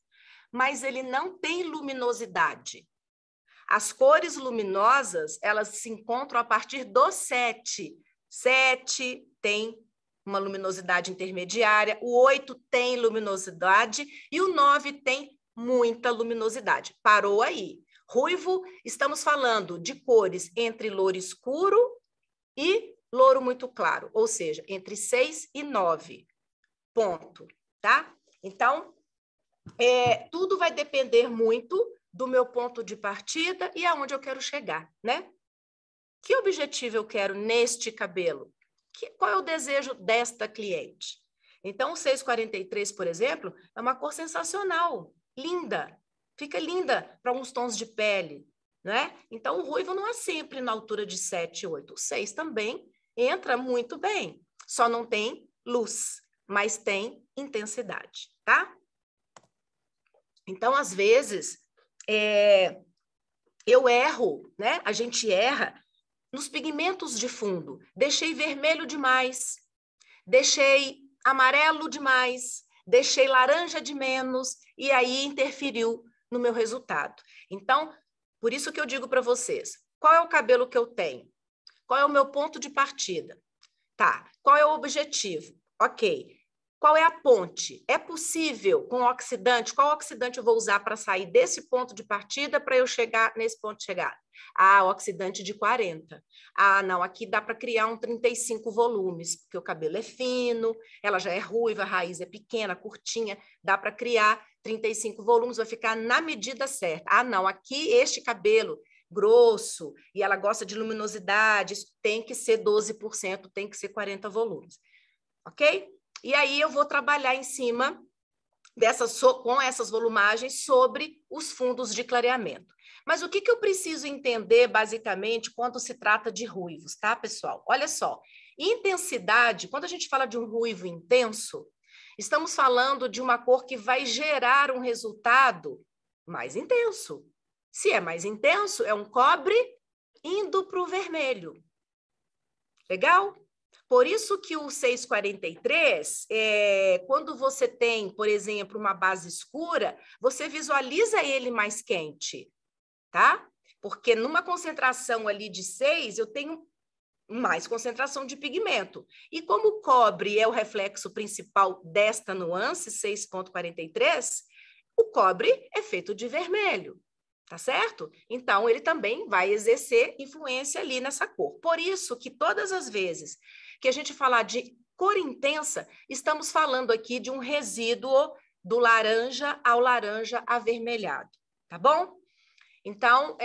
mas ele não tem luminosidade. As cores luminosas, elas se encontram a partir do 7. 7 tem uma luminosidade intermediária, o 8 tem luminosidade e o 9 tem muita luminosidade. Parou aí. Ruivo, estamos falando de cores entre louro escuro e louro muito claro, ou seja, entre 6 e 9. Ponto, tá? Então, tudo vai depender muito do meu ponto de partida e aonde eu quero chegar, né? Que objetivo eu quero neste cabelo? Qual é o desejo desta cliente? Então, o 643, por exemplo, é uma cor sensacional, linda. Fica linda para uns tons de pele, né? Então, o ruivo não é sempre na altura de 7, 8. O 6 também entra muito bem. Só não tem luz, mas tem intensidade, tá? Então, às vezes, eu erro, né? A gente erra nos pigmentos de fundo. Deixei vermelho demais, deixei amarelo demais, deixei laranja de menos, e aí interferiu no meu resultado. Então, por isso que eu digo para vocês, qual é o cabelo que eu tenho? Qual é o meu ponto de partida? Tá, qual é o objetivo? Ok. Qual é a ponte? É possível com oxidante? Qual oxidante eu vou usar para sair desse ponto de partida para eu chegar nesse ponto de chegada? Ah, oxidante de 40. Ah, não, aqui dá para criar um 35 volumes, porque o cabelo é fino, ela já é ruiva, a raiz é pequena, curtinha, dá para criar 35 volumes, vai ficar na medida certa. Ah, não, aqui este cabelo grosso e ela gosta de luminosidade, isso tem que ser 12%, tem que ser 40 volumes. Ok? E aí eu vou trabalhar em cima com essas volumagens sobre os fundos de clareamento. Mas o que eu preciso entender, basicamente, quando se trata de ruivos, tá, pessoal? Olha só, intensidade, quando a gente fala de um ruivo intenso, estamos falando de uma cor que vai gerar um resultado mais intenso. Se é mais intenso, é um cobre indo para o vermelho. Legal? Por isso que o 643, quando você tem, por exemplo, uma base escura, você visualiza ele mais quente, tá? Porque numa concentração ali de 6, eu tenho mais concentração de pigmento. E como o cobre é o reflexo principal desta nuance, 6,43, o cobre é feito de vermelho. Tá certo? Então, ele também vai exercer influência ali nessa cor. Por isso que todas as vezes que a gente falar de cor intensa, estamos falando aqui de um resíduo do laranja ao laranja avermelhado, tá bom? Então,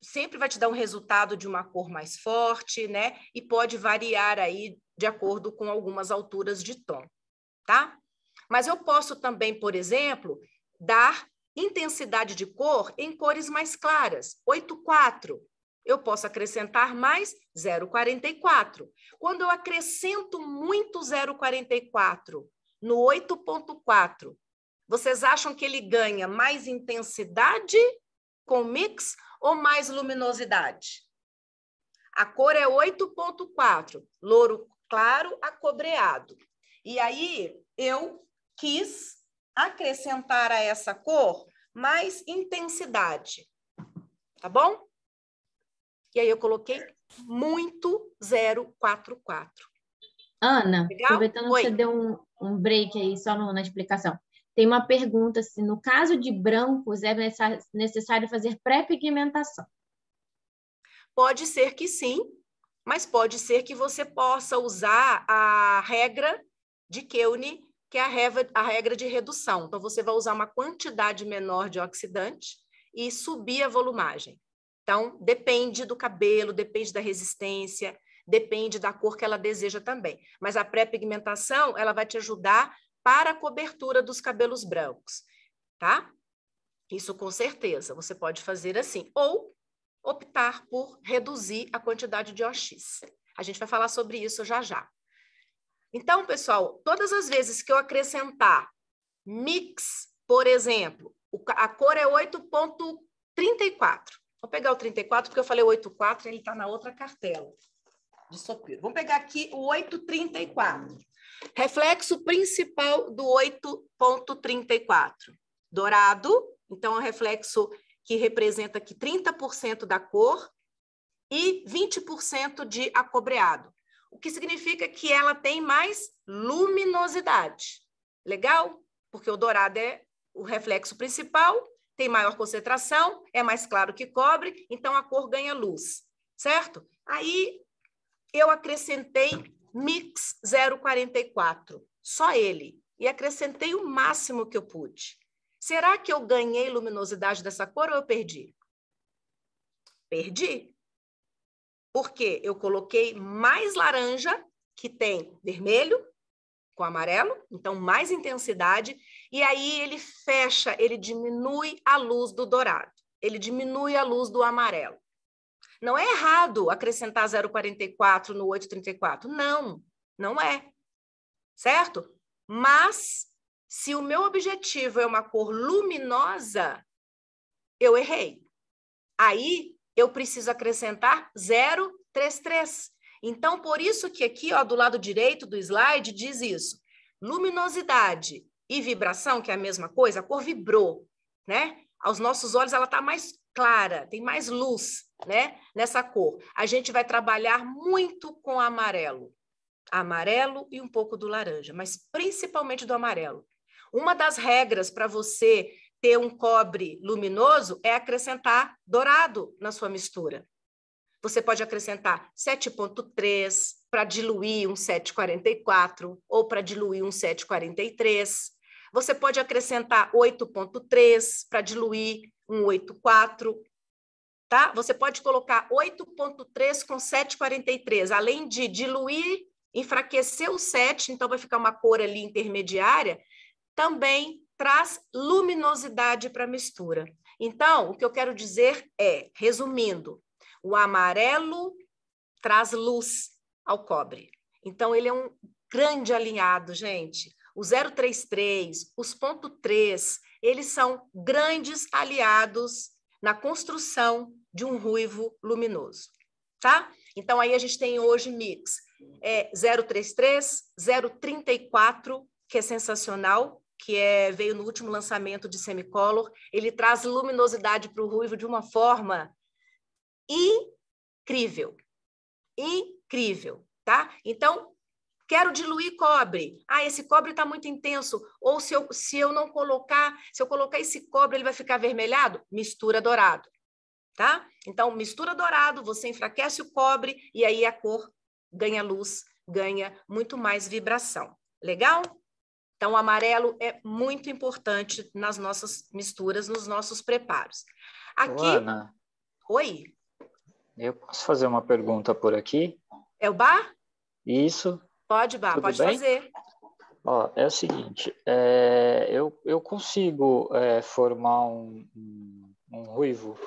sempre vai te dar um resultado de uma cor mais forte, né? E pode variar aí de acordo com algumas alturas de tom, tá? Mas eu posso também, por exemplo, dar intensidade de cor em cores mais claras, 8,4. Eu posso acrescentar mais 0,44. Quando eu acrescento muito 0,44 no 8,4, vocês acham que ele ganha mais intensidade com mix ou mais luminosidade? A cor é 8,4, louro claro acobreado. E aí eu quis acrescentar a essa cor mais intensidade, tá bom? E aí eu coloquei muito 0,44. Ana, Legal? aproveitando que Oi. você deu um break aí só na explicação. Tem uma pergunta se no caso de brancos é necessário fazer pré-pigmentação. Pode ser que sim, mas pode ser que você possa usar a regra de Keune, que é a regra de redução. Então, você vai usar uma quantidade menor de oxidante e subir a volumagem. Então, depende do cabelo, depende da resistência, depende da cor que ela deseja também. Mas a pré-pigmentação, ela vai te ajudar para a cobertura dos cabelos brancos, tá? Isso com certeza, você pode fazer assim. Ou optar por reduzir a quantidade de OX. A gente vai falar sobre isso já já. Então, pessoal, todas as vezes que eu acrescentar mix, por exemplo, a cor é 8,34. Vou pegar o 34, porque eu falei 8,4, ele está na outra cartela de Sopiro. Vamos pegar aqui o 8,34. Reflexo principal do 8,34. Dourado, então é um reflexo que representa aqui 30% da cor e 20% de acobreado. O que significa que ela tem mais luminosidade. Legal? Porque o dourado é o reflexo principal, tem maior concentração, é mais claro que cobre, então a cor ganha luz, certo? Aí eu acrescentei Mix 044, só ele, e acrescentei o máximo que eu pude. Será que eu ganhei luminosidade dessa cor ou eu perdi? Perdi. Porque eu coloquei mais laranja, que tem vermelho com amarelo, então mais intensidade, e aí ele fecha, ele diminui a luz do dourado, ele diminui a luz do amarelo. Não é errado acrescentar 0,44 no 8,34, não, não é, certo? Mas, se o meu objetivo é uma cor luminosa, eu errei. Aí, eu preciso acrescentar 0,33. Então, por isso que aqui, ó, do lado direito do slide, diz isso. Luminosidade e vibração, que é a mesma coisa, a cor vibrou, né? Aos nossos olhos, ela está mais clara, tem mais luz, né? Nessa cor. A gente vai trabalhar muito com amarelo. Amarelo e um pouco do laranja, mas principalmente do amarelo. Uma das regras para você ter um cobre luminoso é acrescentar dourado na sua mistura. Você pode acrescentar 7,3 para diluir um 7,44 ou para diluir um 7,43. Você pode acrescentar 8,3 para diluir um 8,4. Tá? Você pode colocar 8,3 com 7,43, além de diluir, enfraquecer o 7, então vai ficar uma cor ali intermediária, também traz luminosidade para a mistura. Então, o que eu quero dizer é, resumindo, o amarelo traz luz ao cobre. Então, ele é um grande alinhado, gente. O 033, os ponto 3, eles são grandes aliados na construção de um ruivo luminoso, tá? Então, aí a gente tem hoje mix 033, 034, que é sensacional, que veio no último lançamento de Semicolor. Ele traz luminosidade para o ruivo de uma forma incrível. Incrível, tá? Então, quero diluir cobre. Ah, esse cobre está muito intenso. Ou se eu não colocar, se eu colocar esse cobre, ele vai ficar avermelhado? Mistura dourado, tá? Então, mistura dourado, você enfraquece o cobre e aí a cor ganha luz, ganha muito mais vibração. Legal? Então, o amarelo é muito importante nas nossas misturas, nos nossos preparos. Aqui... Ô, Ana, oi? eu posso fazer uma pergunta por aqui? É o bar? Isso. Pode, bar, Tudo pode bem? fazer. Ó, é o seguinte, eu consigo formar um ruivo,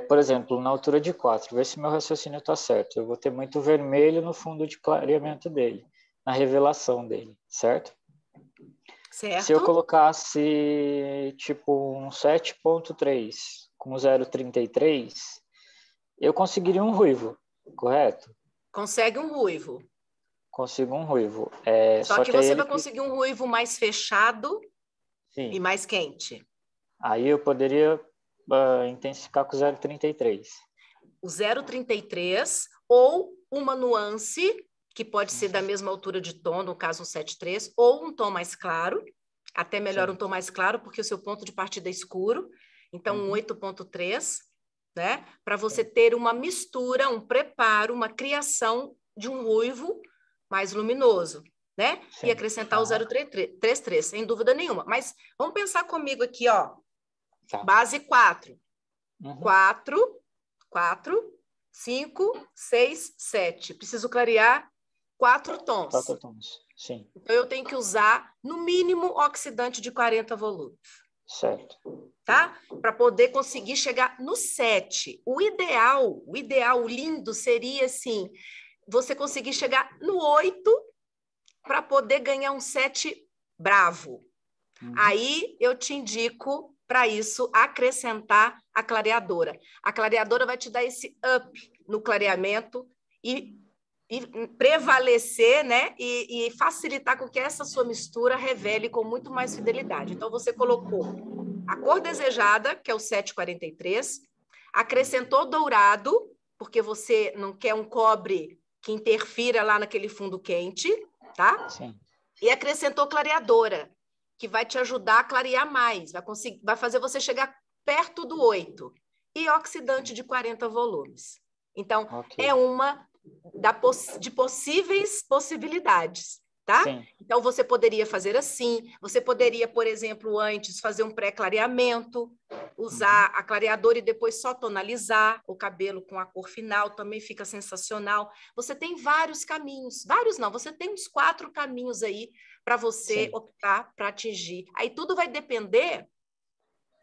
por exemplo, na altura de 4, ver se meu raciocínio está certo. Eu vou ter muito vermelho no fundo de clareamento dele, na revelação dele, certo? Certo. Se eu colocasse tipo um 7,3 com 0,33, eu conseguiria um ruivo, correto? Consegue um ruivo. Consigo um ruivo. Só que você vai conseguir um ruivo mais fechado. Sim. E mais quente. Aí eu poderia intensificar com 0,33. O 0,33 ou uma nuance, que pode ser da mesma altura de tom, no caso um 7,3, ou um tom mais claro, até melhor Sim. Um tom mais claro, porque o seu ponto de partida é escuro, então um 8,3, né? Para você ter uma mistura, um preparo, uma criação de um ruivo mais luminoso, né? Sim. E acrescentar o 0,33, sem dúvida nenhuma. Mas vamos pensar comigo aqui, ó. Tá. Base 4. 4, 5, 6, 7. Preciso clarear 4 tons. 4 tons, sim. Então, eu tenho que usar, no mínimo, oxidante de 40 volumes. Certo. Tá? Para poder conseguir chegar no 7. O ideal, o lindo seria, assim, você conseguir chegar no 8 para poder ganhar um 7 bravo. Aí, eu te indico para isso acrescentar a clareadora. A clareadora vai te dar esse up no clareamento e prevalecer, né? E facilitar com que essa sua mistura revele com muito mais fidelidade. Então, você colocou a cor desejada, que é o 743, acrescentou dourado, porque você não quer um cobre que interfira lá naquele fundo quente, tá? Sim. E acrescentou clareadora, que vai te ajudar a clarear mais, vai fazer você chegar perto do 8. E oxidante de 40 volumes. Então, é uma de possíveis possibilidades, tá? Sim. Então, você poderia fazer assim, você poderia, por exemplo, antes fazer um pré-clareamento, usar a clareadora e depois só tonalizar o cabelo com a cor final, também fica sensacional. Você tem vários caminhos, vários não, você tem uns 4 caminhos aí para você optar para atingir. Aí tudo vai depender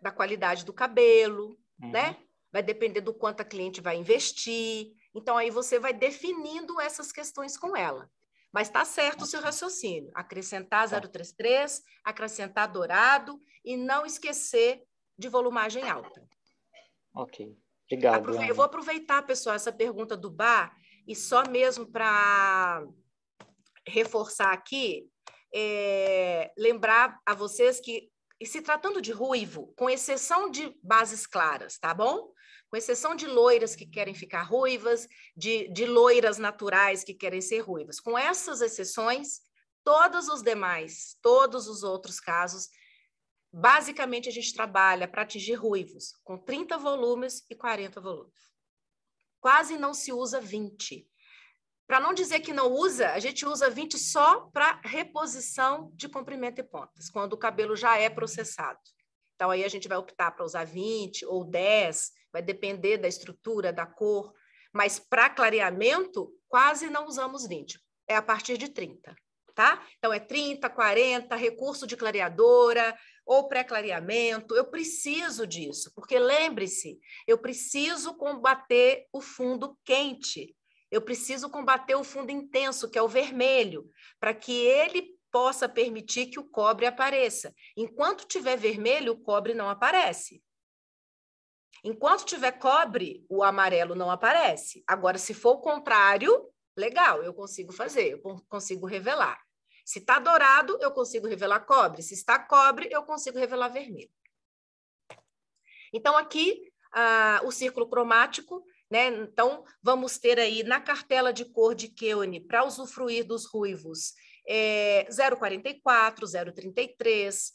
da qualidade do cabelo, né? Vai depender do quanto a cliente vai investir. Então, aí você vai definindo essas questões com ela. Mas está certo o seu raciocínio. Acrescentar 033, acrescentar dourado e não esquecer de volumagem alta. Ok. Obrigado, Eu vou aproveitar, pessoal, essa pergunta do Bar e só mesmo para reforçar aqui, lembrar a vocês que, se tratando de ruivo, com exceção de bases claras, tá bom? Com exceção de loiras que querem ficar ruivas, de loiras naturais que querem ser ruivas. Com essas exceções, todos os demais, todos os outros casos, basicamente a gente trabalha para atingir ruivos com 30 volumes e 40 volumes. Quase não se usa 20. Para não dizer que não usa, a gente usa 20 só para reposição de comprimento e pontas, quando o cabelo já é processado. Então, aí a gente vai optar para usar 20 ou 10, vai depender da estrutura, da cor, mas para clareamento, quase não usamos 20, é a partir de 30, tá? Então, é 30, 40, recurso de clareadora ou pré-clareamento, eu preciso disso, porque lembre-se, eu preciso combater o fundo quente, eu preciso combater o fundo intenso, que é o vermelho, para que ele possa permitir que o cobre apareça. Enquanto tiver vermelho, o cobre não aparece. Enquanto tiver cobre, o amarelo não aparece. Agora, se for o contrário, legal, eu consigo fazer, eu consigo revelar. Se está dourado, eu consigo revelar cobre. Se está cobre, eu consigo revelar vermelho. Então, aqui, o círculo cromático, né? Então, vamos ter aí na cartela de cor de Keone, para usufruir dos ruivos, 0,44, 0,33,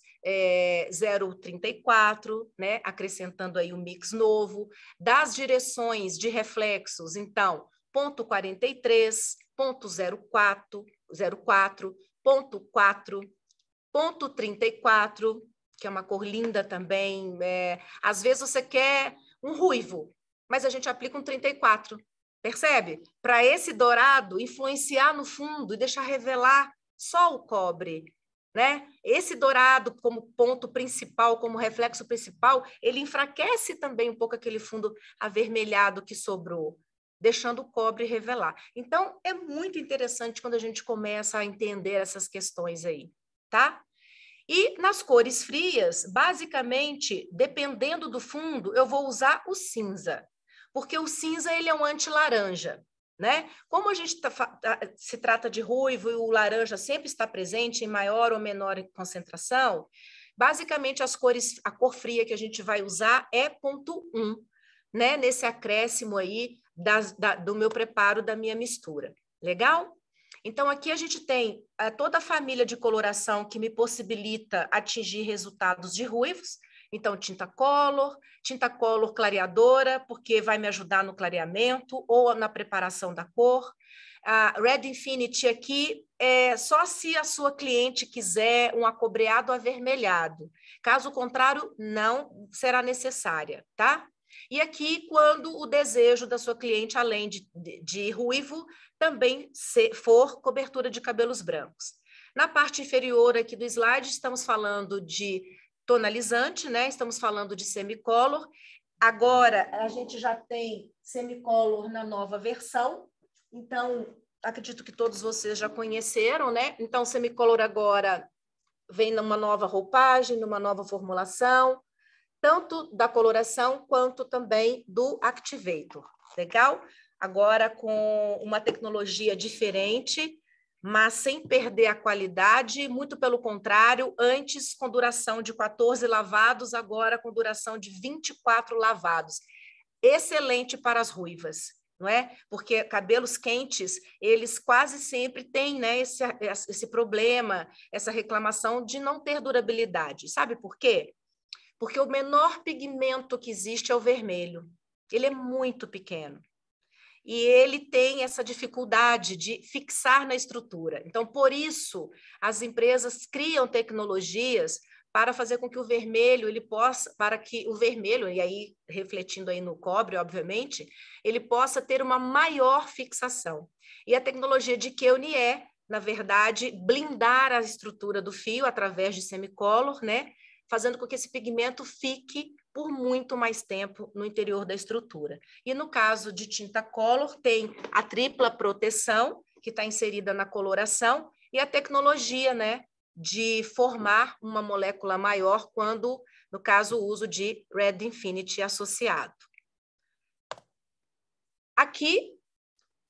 0,34, né? Acrescentando aí um mix novo. Das direções de reflexos, então, 0,43, 0,04, 0,4, 0,4, 0,34, que é uma cor linda também. Às vezes você quer um ruivo, mas a gente aplica um 34, percebe? Para esse dourado influenciar no fundo e deixar revelar só o cobre, né? Esse dourado como ponto principal, como reflexo principal, ele enfraquece também um pouco aquele fundo avermelhado que sobrou, deixando o cobre revelar. Então, é muito interessante quando a gente começa a entender essas questões aí, tá? E nas cores frias, basicamente, dependendo do fundo, eu vou usar o cinza, porque o cinza ele é um anti-laranja, né? Como a gente se trata de ruivo e o laranja sempre está presente em maior ou menor concentração, basicamente a cor fria que a gente vai usar é 0,1, né? Nesse acréscimo aí do meu preparo, da minha mistura. Legal? Então, aqui a gente tem toda a família de coloração que me possibilita atingir resultados de ruivos. Então, tinta color clareadora, porque vai me ajudar no clareamento ou na preparação da cor. A Red Infinity aqui é só se a sua cliente quiser um acobreado avermelhado. Caso contrário, não será necessária, tá? E aqui, quando o desejo da sua cliente, além de ruivo, também for cobertura de cabelos brancos. Na parte inferior aqui do slide, estamos falando de tonalizante, né? Estamos falando de semicolor. Agora, a gente já tem semicolor na nova versão. Então, acredito que todos vocês já conheceram, né? Então, semicolor agora vem numa nova roupagem, numa nova formulação. tanto da coloração quanto também do Activator. Legal? Agora com uma tecnologia diferente, mas sem perder a qualidade, muito pelo contrário, antes com duração de 14 lavados, agora com duração de 24 lavados. Excelente para as ruivas, não é? Porque cabelos quentes, eles quase sempre têm, né, esse problema, essa reclamação de não ter durabilidade. Sabe por quê? Porque o menor pigmento que existe é o vermelho. Ele é muito pequeno. E ele tem essa dificuldade de fixar na estrutura. Então, por isso, as empresas criam tecnologias para fazer com que o vermelho, e aí refletindo aí no cobre, obviamente, ele possa ter uma maior fixação. E a tecnologia de Keone é, na verdade, blindar a estrutura do fio através de semicolor, né? Fazendo com que esse pigmento fique por muito mais tempo no interior da estrutura. E no caso de tinta color, tem a tripla proteção, que está inserida na coloração, e a tecnologia, né, de formar uma molécula maior quando, no caso, o uso de Red Infinity associado. Aqui,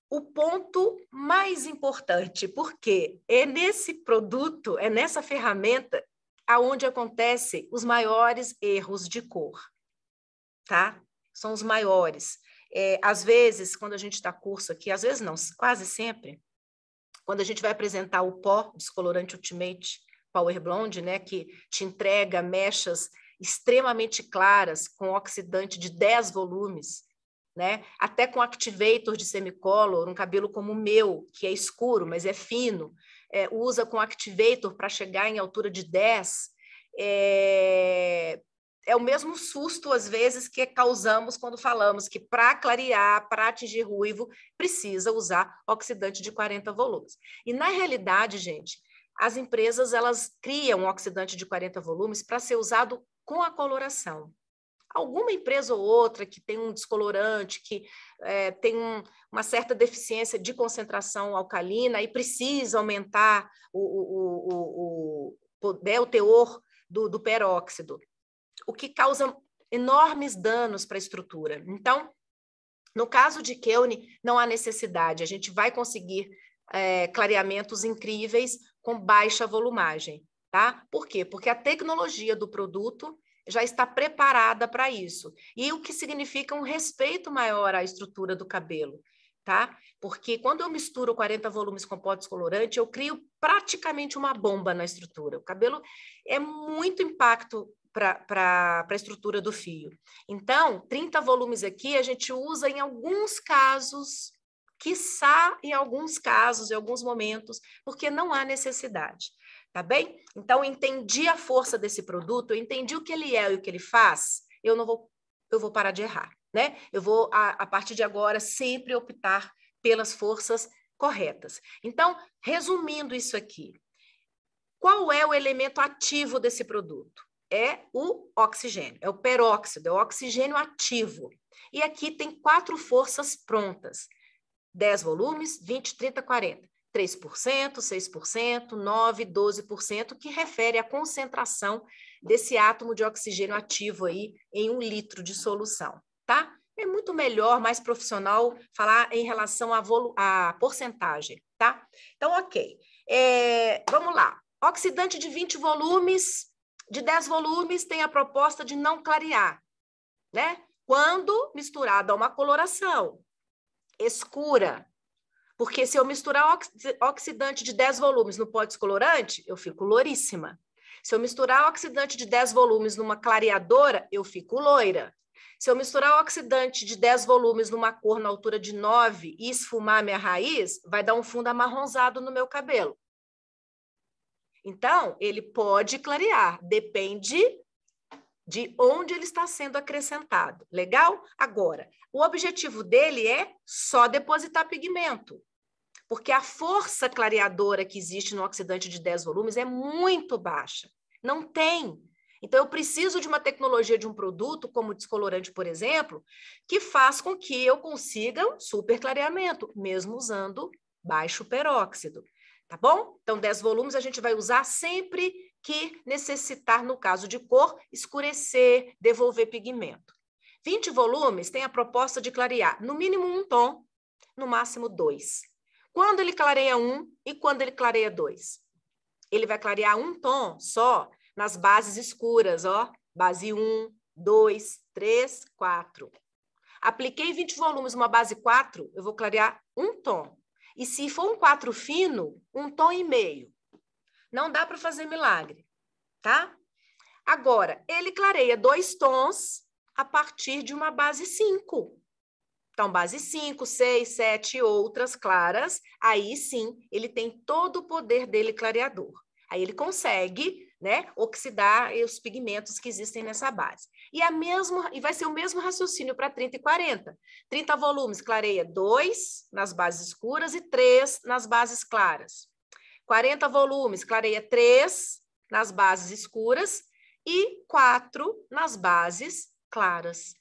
o ponto mais importante, porque é nesse produto, é nessa ferramenta, aonde acontecem os maiores erros de cor, tá? São os maiores. Às vezes, quando a gente está curso aqui, às vezes não, quase sempre, quando a gente vai apresentar o pó Descolorante Ultimate Power Blonde, né, que te entrega mechas extremamente claras, com oxidante de 10 volumes, né? Até com Activator de semicolor, um cabelo como o meu, que é escuro, mas é fino, usa com Activator para chegar em altura de 10, é o mesmo susto, às vezes, que causamos quando falamos que para clarear, para atingir ruivo, precisa usar oxidante de 40 volumes. E, na realidade, gente, as empresas elas criam um oxidante de 40 volumes para ser usado com a coloração. Alguma empresa ou outra que tem um descolorante, que tem uma certa deficiência de concentração alcalina e precisa aumentar o teor do peróxido, o que causa enormes danos para a estrutura. Então, no caso de Keone, não há necessidade, a gente vai conseguir clareamentos incríveis com baixa volumagem, tá? Por quê? Porque a tecnologia do produto já está preparada para isso. E o que significa um respeito maior à estrutura do cabelo, tá? Porque quando eu misturo 40 volumes com pó descolorante, eu crio praticamente uma bomba na estrutura. O cabelo é muito impacto para a estrutura do fio. Então, 30 volumes aqui a gente usa em alguns casos, quiçá em alguns casos, em alguns momentos, porque não há necessidade. Tá bem? Então, eu entendi a força desse produto, eu entendi o que ele é e o que ele faz, eu vou parar de errar, né? Eu vou, a partir de agora, sempre optar pelas forças corretas. Então, resumindo isso aqui, qual é o elemento ativo desse produto? É o oxigênio, é o peróxido, é o oxigênio ativo. E aqui tem 4 forças prontas: 10 volumes, 20, 30, 40. 3%, 6%, 9%, 12%, que refere à concentração desse átomo de oxigênio ativo aí em 1 litro de solução, tá? É muito melhor, mais profissional, falar em relação à porcentagem, tá? Então, ok. Vamos lá. Oxidante de 20 volumes, de 10 volumes, tem a proposta de não clarear, né? Quando misturado a uma coloração escura. Porque se eu misturar oxidante de 10 volumes no pó descolorante, eu fico louríssima. Se eu misturar oxidante de 10 volumes numa clareadora, eu fico loira. Se eu misturar oxidante de 10 volumes numa cor na altura de 9 e esfumar minha raiz, vai dar um fundo amarronzado no meu cabelo. Então, ele pode clarear, depende de onde ele está sendo acrescentado. Legal? Agora, o objetivo dele é só depositar pigmento. Porque a força clareadora que existe no oxidante de 10 volumes é muito baixa. Não tem. Então, eu preciso de uma tecnologia de um produto, como o descolorante, por exemplo, que faz com que eu consiga um super clareamento, mesmo usando baixo peróxido. Tá bom? Então, 10 volumes a gente vai usar sempre que necessitar, no caso de cor, escurecer, devolver pigmento. 20 volumes tem a proposta de clarear no mínimo um tom, no máximo 2. Quando ele clareia 1 e quando ele clareia 2? Ele vai clarear um tom só nas bases escuras, ó, base 1, 2, 3, 4. Apliquei 20 volumes, uma base 4, eu vou clarear um tom. E se for um 4 fino, um tom e meio. Não dá para fazer milagre, tá? Agora, ele clareia 2 tons a partir de uma base 5. Então, base 5, 6, 7 e outras claras, aí sim, ele tem todo o poder dele clareador. Aí ele consegue, né, oxidar os pigmentos que existem nessa base. E vai ser o mesmo raciocínio para 30 e 40. 30 volumes, clareia 2 nas bases escuras e 3 nas bases claras. 40 volumes, clareia 3 nas bases escuras e 4 nas bases claras.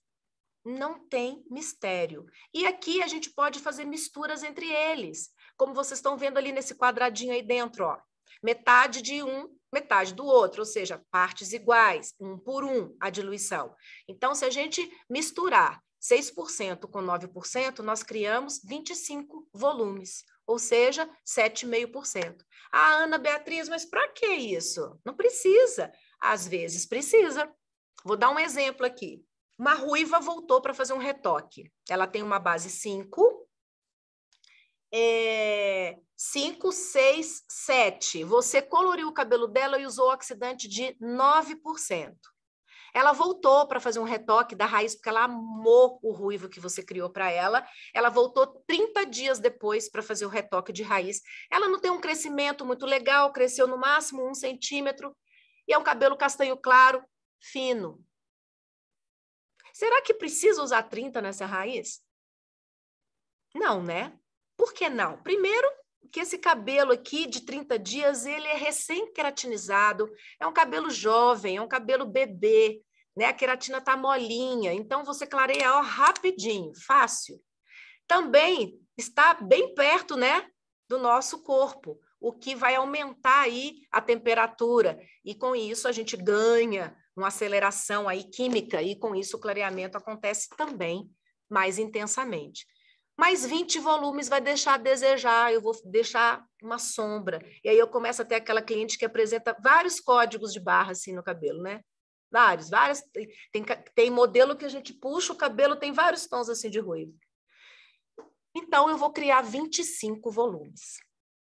Não tem mistério. E aqui a gente pode fazer misturas entre eles, como vocês estão vendo ali nesse quadradinho aí dentro, ó. Metade de um, metade do outro, ou seja, partes iguais, 1 por 1, a diluição. Então, se a gente misturar 6% com 9%, nós criamos 25 volumes, ou seja, 7,5%. Ah, Ana Beatriz, mas para que isso? Não precisa. Às vezes precisa. Vou dar um exemplo aqui. Uma ruiva voltou para fazer um retoque. Ela tem uma base 5, 5, 6, 7. Você coloriu o cabelo dela e usou oxidante de 9%. Ela voltou para fazer um retoque da raiz, porque ela amou o ruivo que você criou para ela. Ela voltou 30 dias depois para fazer o retoque de raiz. Ela não tem um crescimento muito legal, cresceu no máximo 1 centímetro, e é um cabelo castanho claro, fino. Será que precisa usar 30 nessa raiz? Não, né? Por que não? Primeiro, que esse cabelo aqui de 30 dias, ele é recém-queratinizado, é um cabelo jovem, é um cabelo bebê, né? A queratina está molinha, então você clareia ó, rapidinho, fácil. Também está bem perto, né, do nosso corpo, o que vai aumentar aí a temperatura, e com isso a gente ganha uma aceleração aí química, e com isso o clareamento acontece também mais intensamente. Mas 20 volumes vai deixar a desejar, eu vou deixar uma sombra. E aí eu começo a ter aquela cliente que apresenta vários códigos de barra assim no cabelo, né? Vários. Tem modelo que a gente puxa o cabelo, tem vários tons assim de ruivo. Então, eu vou criar 25 volumes.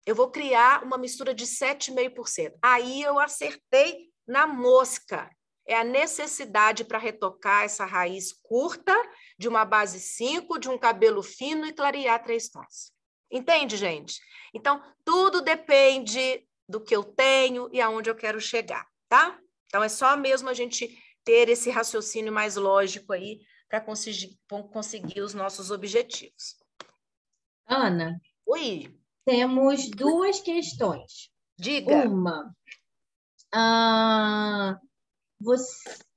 Eu vou criar uma mistura de 7,5%. Aí eu acertei na mosca. É a necessidade para retocar essa raiz curta, de uma base 5, de um cabelo fino e clarear 3 tons. Entende, gente? Então, tudo depende do que eu tenho e aonde eu quero chegar, tá? Então, é só mesmo a gente ter esse raciocínio mais lógico aí para conseguir os nossos objetivos. Ana, Oi. Temos 2 questões. Diga. Uma,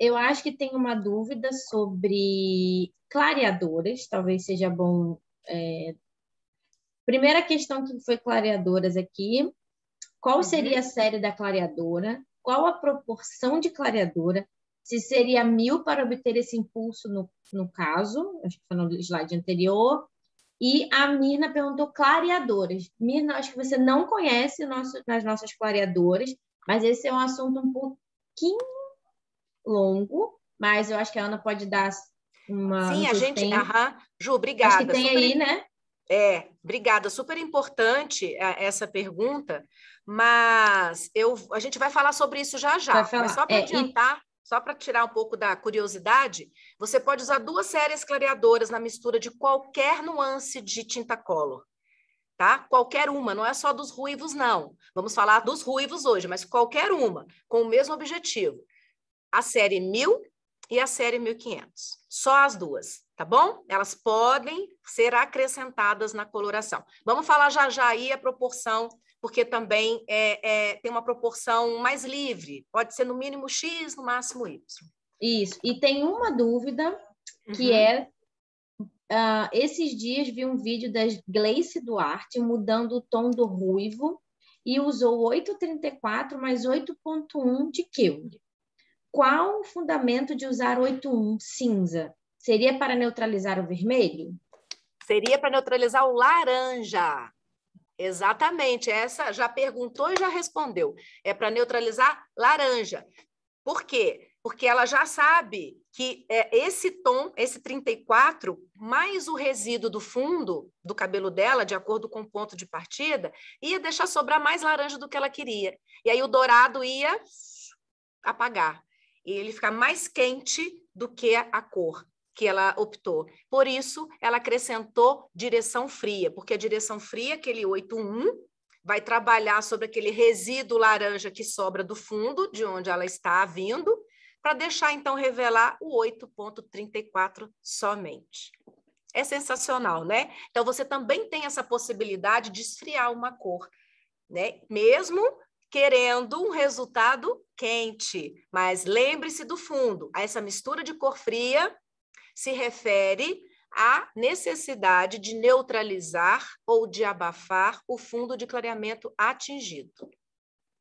eu acho que tem uma dúvida sobre clareadoras, talvez seja bom. Primeira questão que foi clareadoras aqui, qual seria a série da clareadora? Qual a proporção de clareadora? Se seria 1000 para obter esse impulso no caso, acho que foi no slide anterior. E a Mirna perguntou clareadoras. Mirna, acho que você não conhece nas nossas clareadoras, mas esse é um assunto um pouquinho longo, mas eu acho que a Ana pode dar uma... Sim, a gente... Ju, obrigada. Acho que tem aí, né? Obrigada. Super importante essa pergunta, mas a gente vai falar sobre isso já. Mas só para adiantar... Só para tirar um pouco da curiosidade, você pode usar 2 séries clareadoras na mistura de qualquer nuance de tinta color, tá? Qualquer uma, não é só dos ruivos, não. Vamos falar dos ruivos hoje, mas qualquer uma, com o mesmo objetivo. A série 1000 e a série 1500. Só as 2, tá bom? Elas podem ser acrescentadas na coloração. Vamos falar já aí a proporção, porque também tem uma proporção mais livre. Pode ser no mínimo X, no máximo Y. Isso. E tem uma dúvida, que esses dias vi um vídeo da Gleice Duarte mudando o tom do ruivo e usou 8,34 mais 8,1 de Kelvin. Qual o fundamento de usar 8,1 cinza? Seria para neutralizar o vermelho? Seria para neutralizar o laranja. Exatamente. Essa já perguntou e já respondeu. É para neutralizar laranja. Por quê? Porque ela já sabe que esse tom, esse 34, mais o resíduo do fundo do cabelo dela, de acordo com o ponto de partida, ia deixar sobrar mais laranja do que ela queria. E aí o dourado ia apagar. E ele fica mais quente do que a cor que ela optou. Por isso, ela acrescentou direção fria, porque a direção fria, aquele 8,1, vai trabalhar sobre aquele resíduo laranja que sobra do fundo, de onde ela está vindo, para deixar, então, revelar o 8,34 somente. É sensacional, né? Então, você também tem essa possibilidade de esfriar uma cor, né? Mesmo querendo um resultado quente. Mas lembre-se do fundo. Essa mistura de cor fria se refere à necessidade de neutralizar ou de abafar o fundo de clareamento atingido.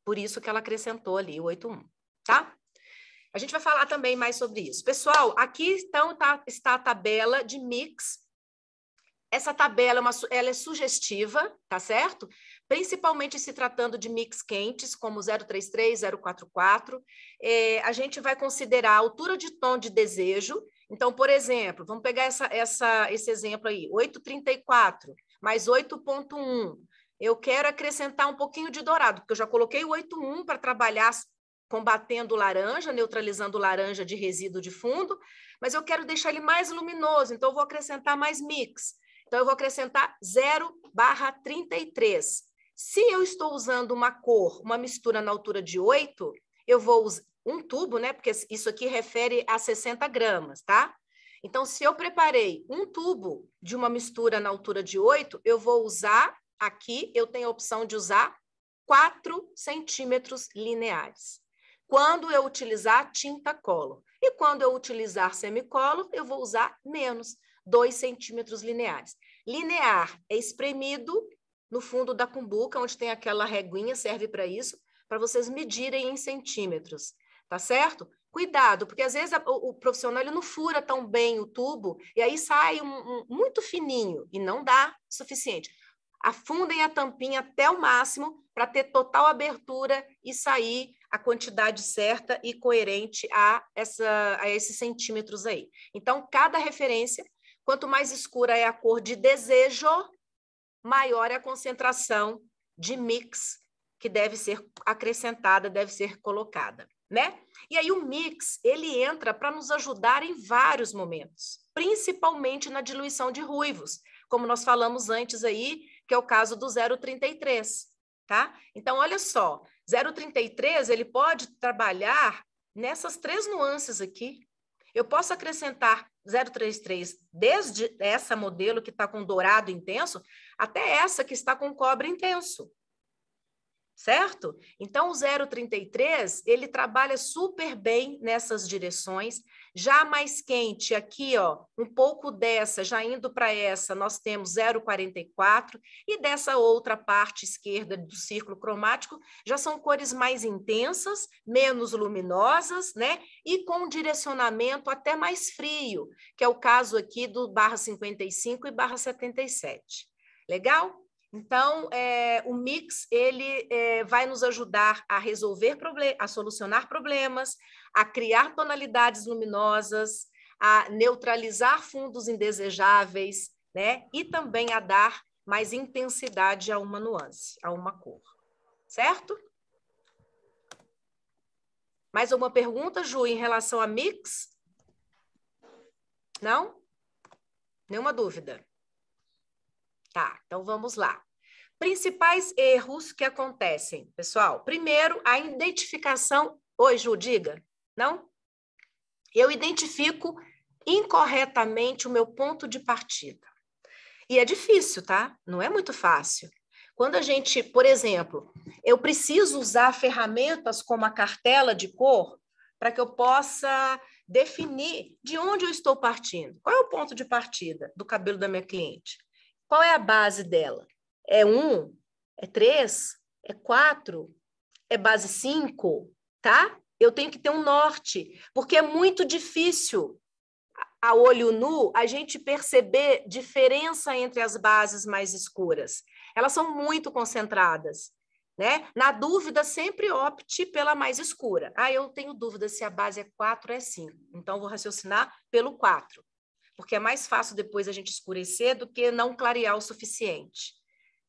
Por isso que ela acrescentou ali o 8,1, tá? A gente vai falar também mais sobre isso. Pessoal, aqui então está a tabela de mix. Essa tabela ela é sugestiva, tá certo? Principalmente se tratando de mix quentes, como 033, 044. A gente vai considerar a altura de tom de desejo. Então, por exemplo, vamos pegar esse exemplo aí, 8,34 mais 8,1. Eu quero acrescentar um pouquinho de dourado, porque eu já coloquei o 8,1 para trabalhar combatendo o laranja, neutralizando o laranja de resíduo de fundo, mas eu quero deixar ele mais luminoso, então eu vou acrescentar mais mix. Então, eu vou acrescentar 0/33. Se eu estou usando uma cor, uma mistura na altura de 8, eu vou usar um tubo, né? Porque isso aqui refere a 60 gramas, tá? Então, se eu preparei um tubo de uma mistura na altura de 8, eu vou usar, aqui eu tenho a opção de usar 4 centímetros lineares. Quando eu utilizar tinta color. E quando eu utilizar semicolor, eu vou usar menos, 2 centímetros lineares. Linear é espremido no fundo da cumbuca, onde tem aquela reguinha, serve para isso, para vocês medirem em centímetros, tá certo? Cuidado, porque às vezes o profissional ele não fura tão bem o tubo, e aí sai muito fininho, e não dá suficiente. Afundem a tampinha até o máximo, para ter total abertura e sair a quantidade certa e coerente a esses centímetros aí. Então, cada referência, quanto mais escura é a cor de desejo, maior é a concentração de mix que deve ser acrescentada, deve ser colocada, né? E aí o mix, ele entra para nos ajudar em vários momentos, principalmente na diluição de ruivos, como nós falamos antes aí, que é o caso do 0,33, tá? Então, olha só, 0,33, ele pode trabalhar nessas 3 nuances aqui. Eu posso acrescentar 0,33 desde essa modelo que está com dourado intenso até essa que está com cobre intenso. Certo? Então, o 0,33, ele trabalha super bem nessas direções. Já mais quente, aqui, ó, um pouco dessa, já indo para essa, nós temos 0,44, e dessa outra parte esquerda do círculo cromático, já são cores mais intensas, menos luminosas, né? E com um direcionamento até mais frio, que é o caso aqui do /55 e /77. Legal? Então, o mix, ele vai nos ajudar a resolver problemas, a solucionar problemas, a criar tonalidades luminosas, a neutralizar fundos indesejáveis, né? E também a dar mais intensidade a uma nuance, a uma cor. Certo? Mais alguma pergunta, Ju, em relação a mix? Não? Nenhuma dúvida? Tá, então vamos lá. Principais erros que acontecem, pessoal. Primeiro, a identificação... Oi, Ju, diga. Não? Eu identifico incorretamente o meu ponto de partida. E é difícil, tá? Não é muito fácil. Quando a gente, por exemplo, eu preciso usar ferramentas como a cartela de cor para que eu possa definir de onde eu estou partindo. Qual é o ponto de partida do cabelo da minha cliente? Qual é a base dela? É 1? É 3? é 4, é base 5, tá? Eu tenho que ter um norte, porque é muito difícil, a olho nu, a gente perceber diferença entre as bases mais escuras. Elas são muito concentradas, né? Na dúvida, sempre opte pela mais escura. Ah, eu tenho dúvida se a base é 4 ou é 5. Então, vou raciocinar pelo 4, porque é mais fácil depois a gente escurecer do que não clarear o suficiente.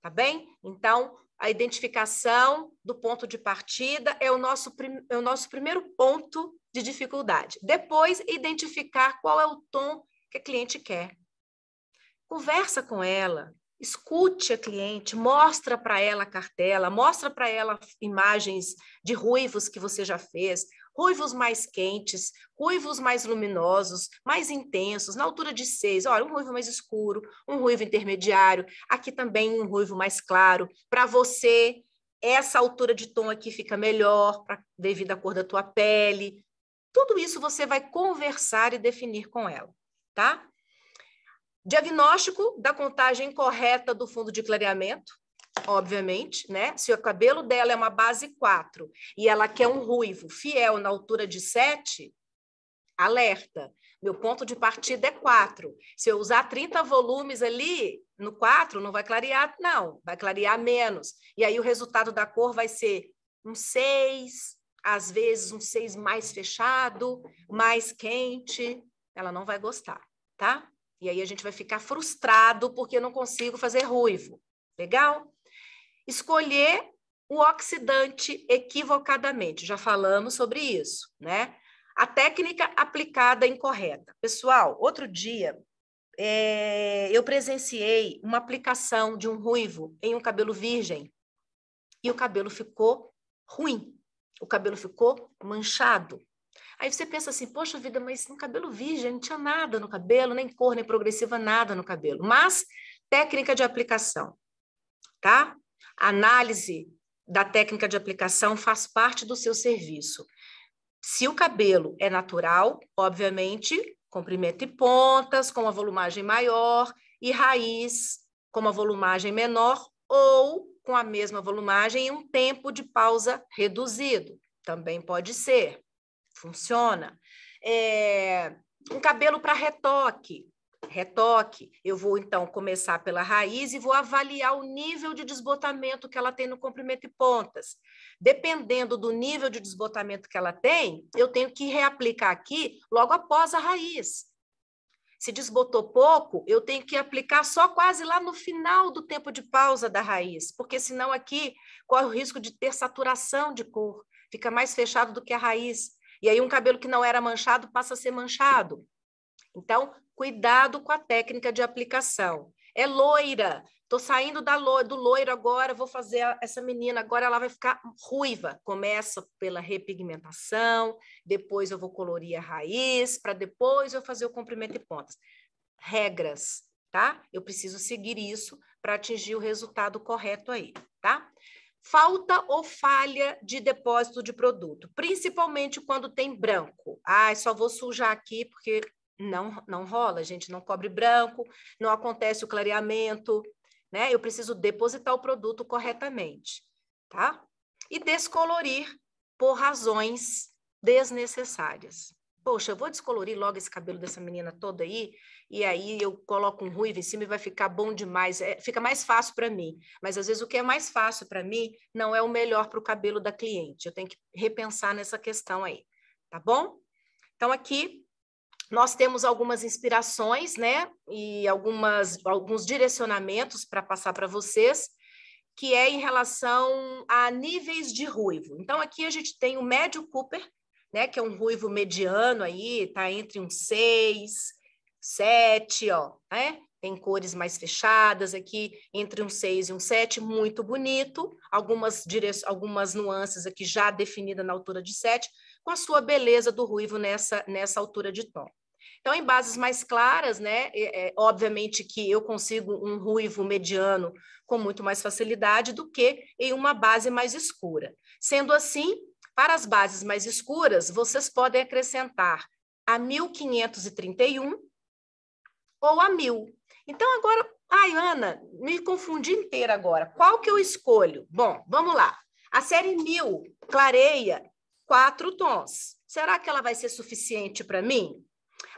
Tá bem? Então, a identificação do ponto de partida é o nosso primeiro ponto de dificuldade. Depois, identificar qual é o tom que a cliente quer. Conversa com ela, escute a cliente, mostra para ela a cartela, mostra para ela imagens de ruivos que você já fez, ruivos mais quentes, ruivos mais luminosos, mais intensos, na altura de 6. Olha, um ruivo mais escuro, um ruivo intermediário, aqui também um ruivo mais claro. Para você, essa altura de tom aqui fica melhor, devido à cor da tua pele. Tudo isso você vai conversar e definir com ela, tá? Diagnóstico da contagem correta do fundo de clareamento, obviamente, né? Se o cabelo dela é uma base 4 e ela quer um ruivo fiel na altura de 7, alerta. Meu ponto de partida é 4. Se eu usar 30 volumes ali no 4, não vai clarear, não. Vai clarear menos. E aí o resultado da cor vai ser um 6, às vezes um 6 mais fechado, mais quente. Ela não vai gostar, tá? E aí a gente vai ficar frustrado porque não consigo fazer ruivo. Legal? Escolher o oxidante equivocadamente. Já falamos sobre isso, né? A técnica aplicada incorreta. Pessoal, outro dia eu presenciei uma aplicação de um ruivo em um cabelo virgem e o cabelo ficou ruim. O cabelo ficou manchado. Aí você pensa assim, poxa vida, mas no cabelo virgem não tinha nada no cabelo, nem cor, nem progressiva, nada no cabelo. Mas técnica de aplicação, tá? A análise da técnica de aplicação faz parte do seu serviço. Se o cabelo é natural, obviamente, comprimento e pontas com uma volumagem maior e raiz com uma volumagem menor ou com a mesma volumagem e um tempo de pausa reduzido. Também pode ser. Funciona. Um cabelo para retoque. Retoque, eu vou então começar pela raiz e vou avaliar o nível de desbotamento que ela tem no comprimento e pontas. Dependendo do nível de desbotamento que ela tem, eu tenho que reaplicar aqui logo após a raiz. Se desbotou pouco, eu tenho que aplicar só quase lá no final do tempo de pausa da raiz, porque senão aqui corre o risco de ter saturação de cor, fica mais fechado do que a raiz. E aí um cabelo que não era manchado passa a ser manchado. Então, cuidado com a técnica de aplicação. É loira, estou saindo do loiro agora, vou fazer essa menina, agora ela vai ficar ruiva. Começa pela repigmentação, depois eu vou colorir a raiz, para depois eu fazer o comprimento e pontas. Regras, tá? Eu preciso seguir isso para atingir o resultado correto aí, tá? Falta ou falha de depósito de produto, principalmente quando tem branco. Ah, só vou sujar aqui porque não rola, gente, não cobre branco, não acontece o clareamento, né? Eu preciso depositar o produto corretamente, tá? E descolorir por razões desnecessárias. Poxa, eu vou descolorir logo esse cabelo dessa menina toda aí, e aí eu coloco um ruivo em cima e vai ficar bom demais. Fica mais fácil para mim. Mas, às vezes, o que é mais fácil para mim não é o melhor para o cabelo da cliente. Eu tenho que repensar nessa questão aí, tá bom? Então, aqui nós temos algumas inspirações, né? E alguns direcionamentos para passar para vocês, que é em relação a níveis de ruivo. Então, aqui a gente tem o médio Cooper, né, que é um ruivo mediano aí, tá entre um 6, 7, ó, né? Tem cores mais fechadas aqui, entre um 6 e um 7, muito bonito. Algumas nuances aqui já definidas na altura de 7, com a sua beleza do ruivo nessa altura de tom. Então, em bases mais claras, né, obviamente que eu consigo um ruivo mediano com muito mais facilidade do que em uma base mais escura. Sendo assim, para as bases mais escuras, vocês podem acrescentar a 1531 ou a 1000. Então, agora, Ai, Ana, me confundi inteira agora. Qual que eu escolho? Bom, vamos lá. A série 1000 clareia 4 tons. Será que ela vai ser suficiente para mim?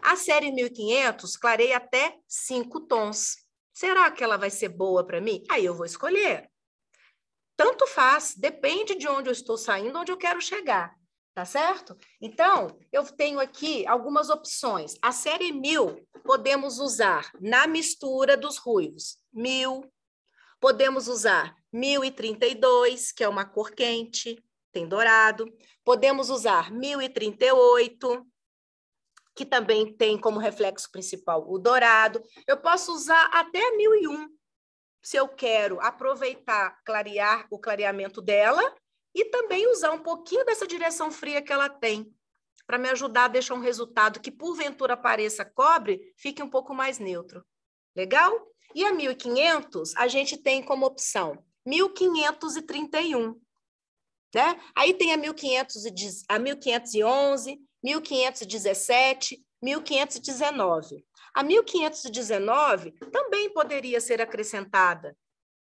A série 1500 clareia até 5 tons. Será que ela vai ser boa para mim? Aí eu vou escolher. Tanto faz, depende de onde eu estou saindo, onde eu quero chegar. Tá certo? Então, eu tenho aqui algumas opções. A série 1000 podemos usar na mistura dos ruivos. 1000. Podemos usar 1032, que é uma cor quente, tem dourado. Podemos usar 1038, que também tem como reflexo principal o dourado. Eu posso usar até 1001, se eu quero aproveitar, clarear o clareamento dela, e também usar um pouquinho dessa direção fria que ela tem, para me ajudar a deixar um resultado que, porventura, pareça cobre, fique um pouco mais neutro. Legal? E a 1500, a gente tem como opção 1531. Né? Aí tem a 1511, 1517, 1519. A 1519 também poderia ser acrescentada.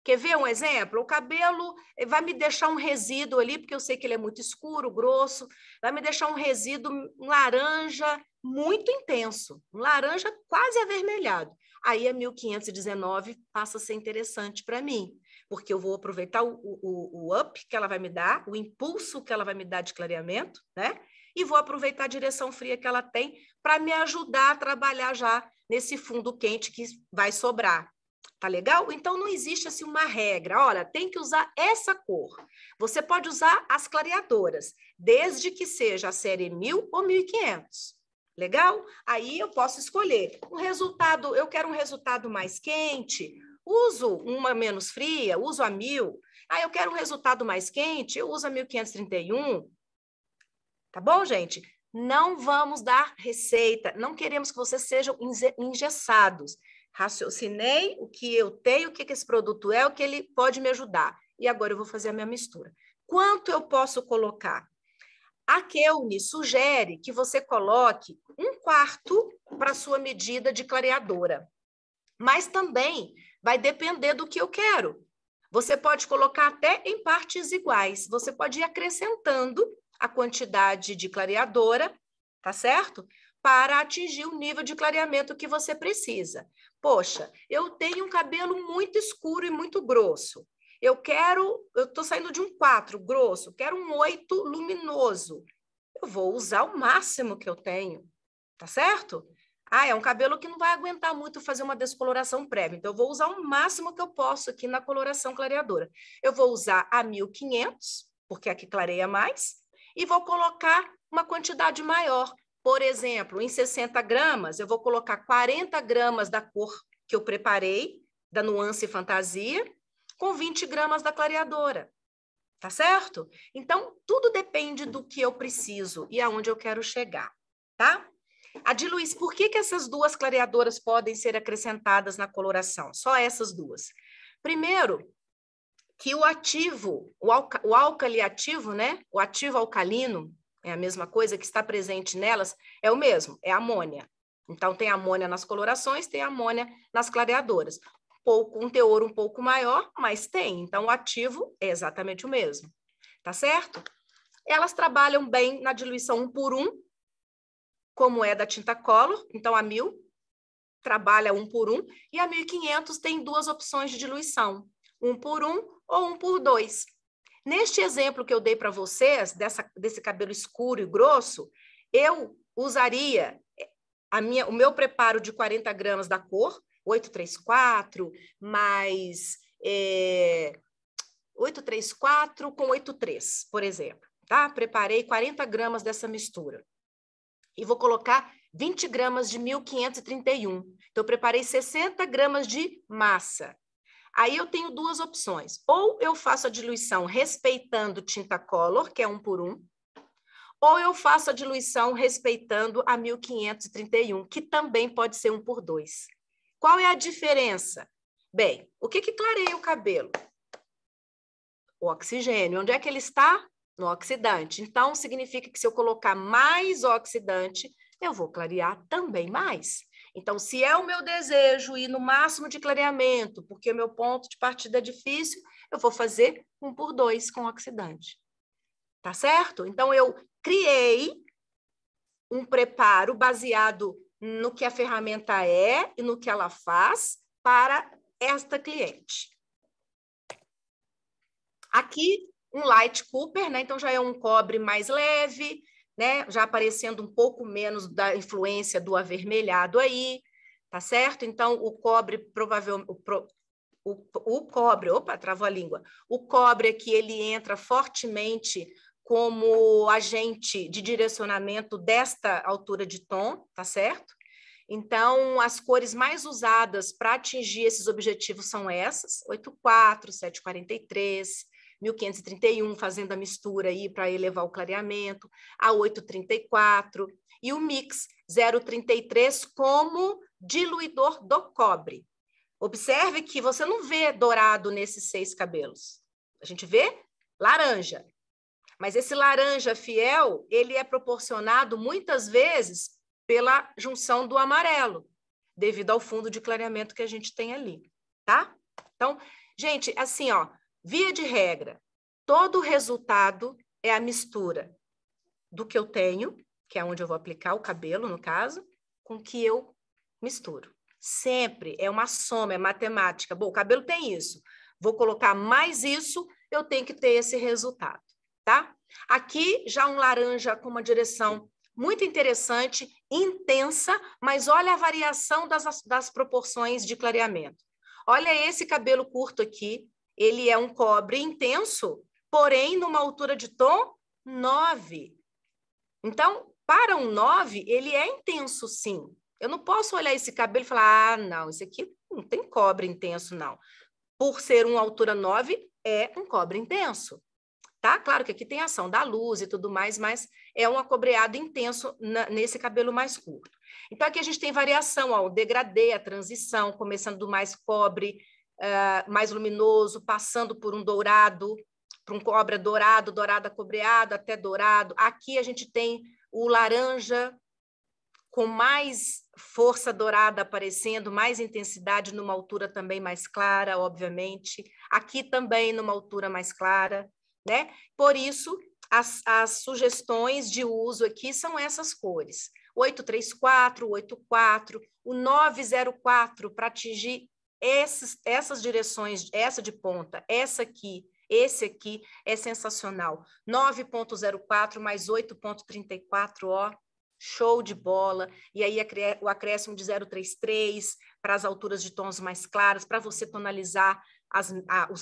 Quer ver um exemplo? O cabelo vai me deixar um resíduo ali, porque eu sei que ele é muito escuro, grosso, vai me deixar um resíduo laranja muito intenso, um laranja quase avermelhado. Aí a 1519 passa a ser interessante para mim, porque eu vou aproveitar o up que ela vai me dar, o impulso que ela vai me dar de clareamento, né? E vou aproveitar a direção fria que ela tem para me ajudar a trabalhar já nesse fundo quente que vai sobrar. Tá legal? Então, não existe assim uma regra. Olha, tem que usar essa cor. Você pode usar as clareadoras, desde que seja a série 1000 ou 1500. Legal? Aí eu posso escolher um resultado. Eu quero um resultado mais quente, uso uma menos fria, uso a 1000. Ah, eu quero um resultado mais quente, eu uso a 1531. Tá bom, gente? Não vamos dar receita. Não queremos que vocês sejam engessados. Raciocinei o que eu tenho, o que esse produto é, o que ele pode me ajudar. E agora eu vou fazer a minha mistura. Quanto eu posso colocar? A Keune sugere que você coloque 1/4 para a sua medida de clareadora. Mas também vai depender do que eu quero. Você pode colocar até em partes iguais. Você pode ir acrescentando a quantidade de clareadora, tá certo? Para atingir o nível de clareamento que você precisa. Poxa, eu tenho um cabelo muito escuro e muito grosso. Eu estou saindo de um 4 grosso, quero um 8 luminoso. Eu vou usar o máximo que eu tenho, tá certo? Ah, é um cabelo que não vai aguentar muito fazer uma descoloração prévia, então eu vou usar o máximo que eu posso aqui na coloração clareadora. Eu vou usar a 1500, porque é a que clareia mais, e vou colocar uma quantidade maior. Por exemplo, em 60 gramas, eu vou colocar 40 gramas da cor que eu preparei, da nuance fantasia, com 20 gramas da clareadora. Tá certo? Então, tudo depende do que eu preciso e aonde eu quero chegar, tá? Adiluís, por que essas duas clareadoras podem ser acrescentadas na coloração? Só essas duas. Primeiro, que o ativo, o álcali ativo, né? O ativo alcalino, é a mesma coisa que está presente nelas, é o mesmo, é amônia. Então, tem amônia nas colorações, tem amônia nas clareadoras. Um teor um pouco maior, mas tem. Então, o ativo é exatamente o mesmo. Tá certo? Elas trabalham bem na diluição 1 por 1, como é da tinta Color. Então, a 1000 trabalha 1 por 1 e a 1500 tem duas opções de diluição, 1 por 1 ou 1 por 2. Neste exemplo que eu dei para vocês, desse cabelo escuro e grosso, eu usaria o meu preparo de 40 gramas da cor, 834, mais 834 com 83, por exemplo. Tá? Preparei 40 gramas dessa mistura. E vou colocar 20 gramas de 1531. Então, eu preparei 60 gramas de massa. Aí eu tenho duas opções. Ou eu faço a diluição respeitando tinta Color, que é 1 por 1, ou eu faço a diluição respeitando a 1531, que também pode ser 1 por 2. Qual é a diferença? Bem, o que clareia o cabelo? O oxigênio. Onde é que ele está? No oxidante. Então, significa que se eu colocar mais oxidante, eu vou clarear também mais. Então, se é o meu desejo ir no máximo de clareamento, porque o meu ponto de partida é difícil, eu vou fazer 1/2 com oxidante. Tá certo? Então, eu criei um preparo baseado no que a ferramenta é e no que ela faz para esta cliente. Aqui, um light copper, né? Então, já é um cobre mais leve, né? Já aparecendo um pouco menos da influência do avermelhado aí, tá certo? Então, o cobre provavelmente... O cobre, opa, travou a língua. O cobre aqui, ele entra fortemente como agente de direcionamento desta altura de tom, tá certo? Então, as cores mais usadas para atingir esses objetivos são essas, 84, 743, 1531, fazendo a mistura aí para elevar o clareamento, a 834, e o mix 033 como diluidor do cobre. Observe que você não vê dourado nesses 6 cabelos. A gente vê laranja. Mas esse laranja fiel, ele é proporcionado muitas vezes pela junção do amarelo, devido ao fundo de clareamento que a gente tem ali, tá? Então, gente, assim, ó, via de regra, todo o resultado é a mistura do que eu tenho, que é onde eu vou aplicar o cabelo, no caso, com o que eu misturo. Sempre é uma soma, é matemática. Bom, o cabelo tem isso. Vou colocar mais isso, eu tenho que ter esse resultado, tá? Aqui já um laranja com uma direção muito interessante, intensa, mas olha a variação das proporções de clareamento. Olha esse cabelo curto aqui, ele é um cobre intenso, porém numa altura de tom 9. Então, para um 9, ele é intenso, sim. Eu não posso olhar esse cabelo e falar, ah, não, esse aqui não tem cobre intenso, não. Por ser uma altura 9, é um cobre intenso. Tá? Claro que aqui tem ação da luz e tudo mais, mas é um acobreado intenso nesse cabelo mais curto. Então, aqui a gente tem variação, ó, o degradê, a transição, começando do mais cobre, mais luminoso, passando por um dourado, para um cobre dourado, dourado acobreado, até dourado. Aqui a gente tem o laranja com mais força dourada aparecendo, mais intensidade, numa altura também mais clara, obviamente. Aqui também numa altura mais clara, né? Por isso, as sugestões de uso aqui são essas cores. 834, 84, o 904 para atingir essas direções, essa de ponta, essa aqui, esse aqui é sensacional. 9.04 mais 8.34, ó, show de bola. E aí o acréscimo de 033 para as alturas de tons mais claros, para você tonalizar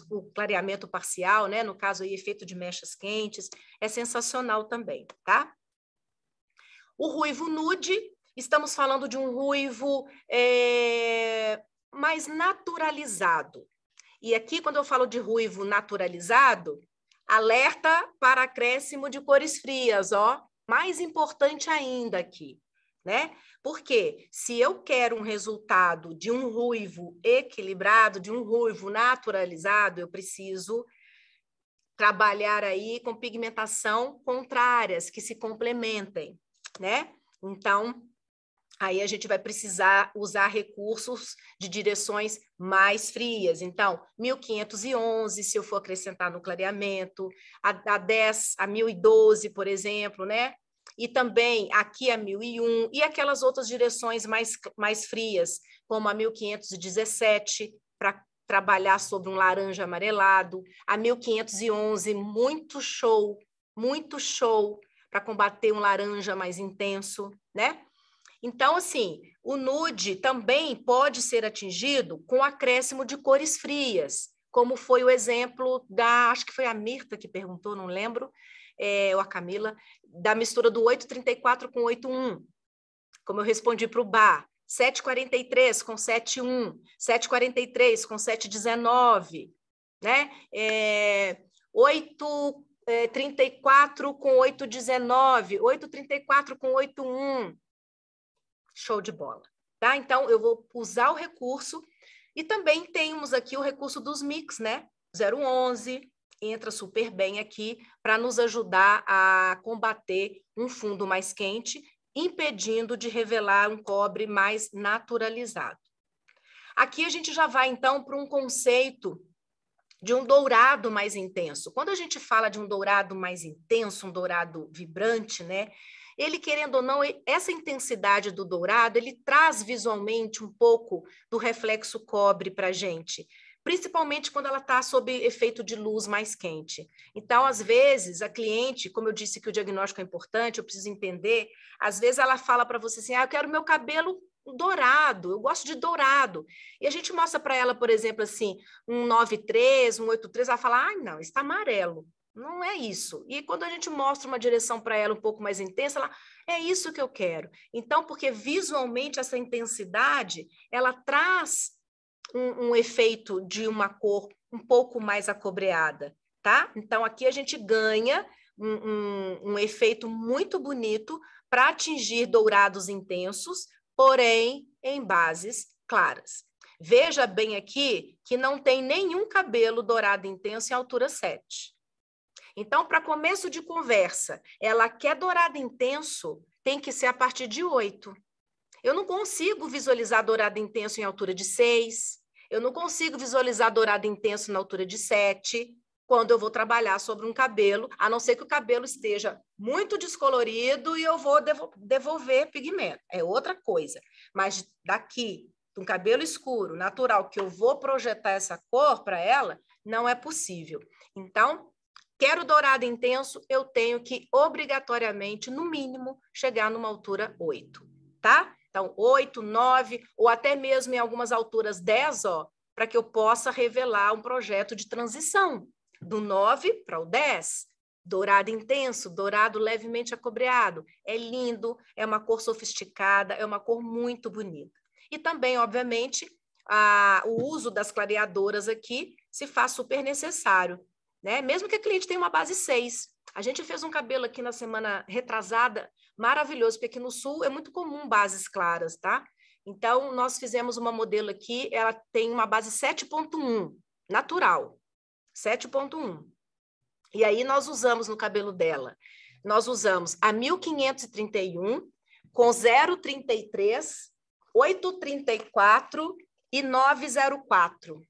o clareamento parcial, né? No caso aí, efeito de mechas quentes, é sensacional também, tá? O ruivo nude, estamos falando de um ruivo mais naturalizado. E aqui, quando eu falo de ruivo naturalizado, alerta para acréscimo de cores frias, ó. Mais importante ainda aqui, né? Porque se eu quero um resultado de um ruivo equilibrado, de um ruivo naturalizado, eu preciso trabalhar aí com pigmentação contrárias, que se complementem, né? Então, aí a gente vai precisar usar recursos de direções mais frias. Então, 1511, se eu for acrescentar no clareamento, a 10, a 1012, por exemplo, né? E também aqui a 1001, e aquelas outras direções mais frias, como a 1517, para trabalhar sobre um laranja amarelado, a 1511, muito show, para combater um laranja mais intenso, né? Então, assim, o nude também pode ser atingido com acréscimo de cores frias, como foi o exemplo acho que foi a Mirta que perguntou, não lembro, ou a Camila, da mistura do 834 com 81, como eu respondi para o Bar, 743 com 71, 743 com 719, né? 834 com 819, 834 com 81, show de bola, tá? Então, eu vou usar o recurso e também temos aqui o recurso dos mix, né? 011 entra super bem aqui para nos ajudar a combater um fundo mais quente impedindo de revelar um cobre mais naturalizado. Aqui a gente já vai, então, para um conceito de um dourado mais intenso. Quando a gente fala de um dourado mais intenso, um dourado vibrante, né? Ele, querendo ou não, essa intensidade do dourado, ele traz visualmente um pouco do reflexo cobre para a gente, principalmente quando ela está sob efeito de luz mais quente. Então, às vezes, a cliente, como eu disse que o diagnóstico é importante, eu preciso entender, às vezes ela fala para você assim, eu quero meu cabelo dourado, eu gosto de dourado. E a gente mostra para ela, por exemplo, assim, um 93, um 83, ela fala, não, está amarelo. Não é isso. E quando a gente mostra uma direção para ela um pouco mais intensa, ela, é isso que eu quero. Então, porque visualmente essa intensidade, ela traz um efeito de uma cor um pouco mais acobreada, tá? Então, aqui a gente ganha um efeito muito bonito para atingir dourados intensos, porém em bases claras. Veja bem aqui que não tem nenhum cabelo dourado intenso em altura 7. Então, para começo de conversa, ela quer dourado intenso, tem que ser a partir de 8. Eu não consigo visualizar dourado intenso em altura de 6. Eu não consigo visualizar dourado intenso na altura de 7, quando eu vou trabalhar sobre um cabelo, a não ser que o cabelo esteja muito descolorido e eu vou devolver pigmento. É outra coisa. Mas daqui, um cabelo escuro, natural, que eu vou projetar essa cor para ela, não é possível. Então, quero dourado intenso, eu tenho que, obrigatoriamente, no mínimo, chegar numa altura 8, tá? Então, 8, 9, ou até mesmo em algumas alturas 10, para que eu possa revelar um projeto de transição do 9 para o 10. Dourado intenso, dourado levemente acobreado. É lindo, é uma cor sofisticada, é uma cor muito bonita. E também, obviamente, o uso das clareadoras aqui se faz super necessário, né? Mesmo que a cliente tenha uma base 6. A gente fez um cabelo aqui na semana retrasada, maravilhoso, porque aqui no Sul é muito comum bases claras, tá? Então, nós fizemos uma modelo aqui, ela tem uma base 7.1, natural, 7.1. E aí nós usamos no cabelo dela, nós usamos a 1531 com 0,33, 8,34 e 9,04.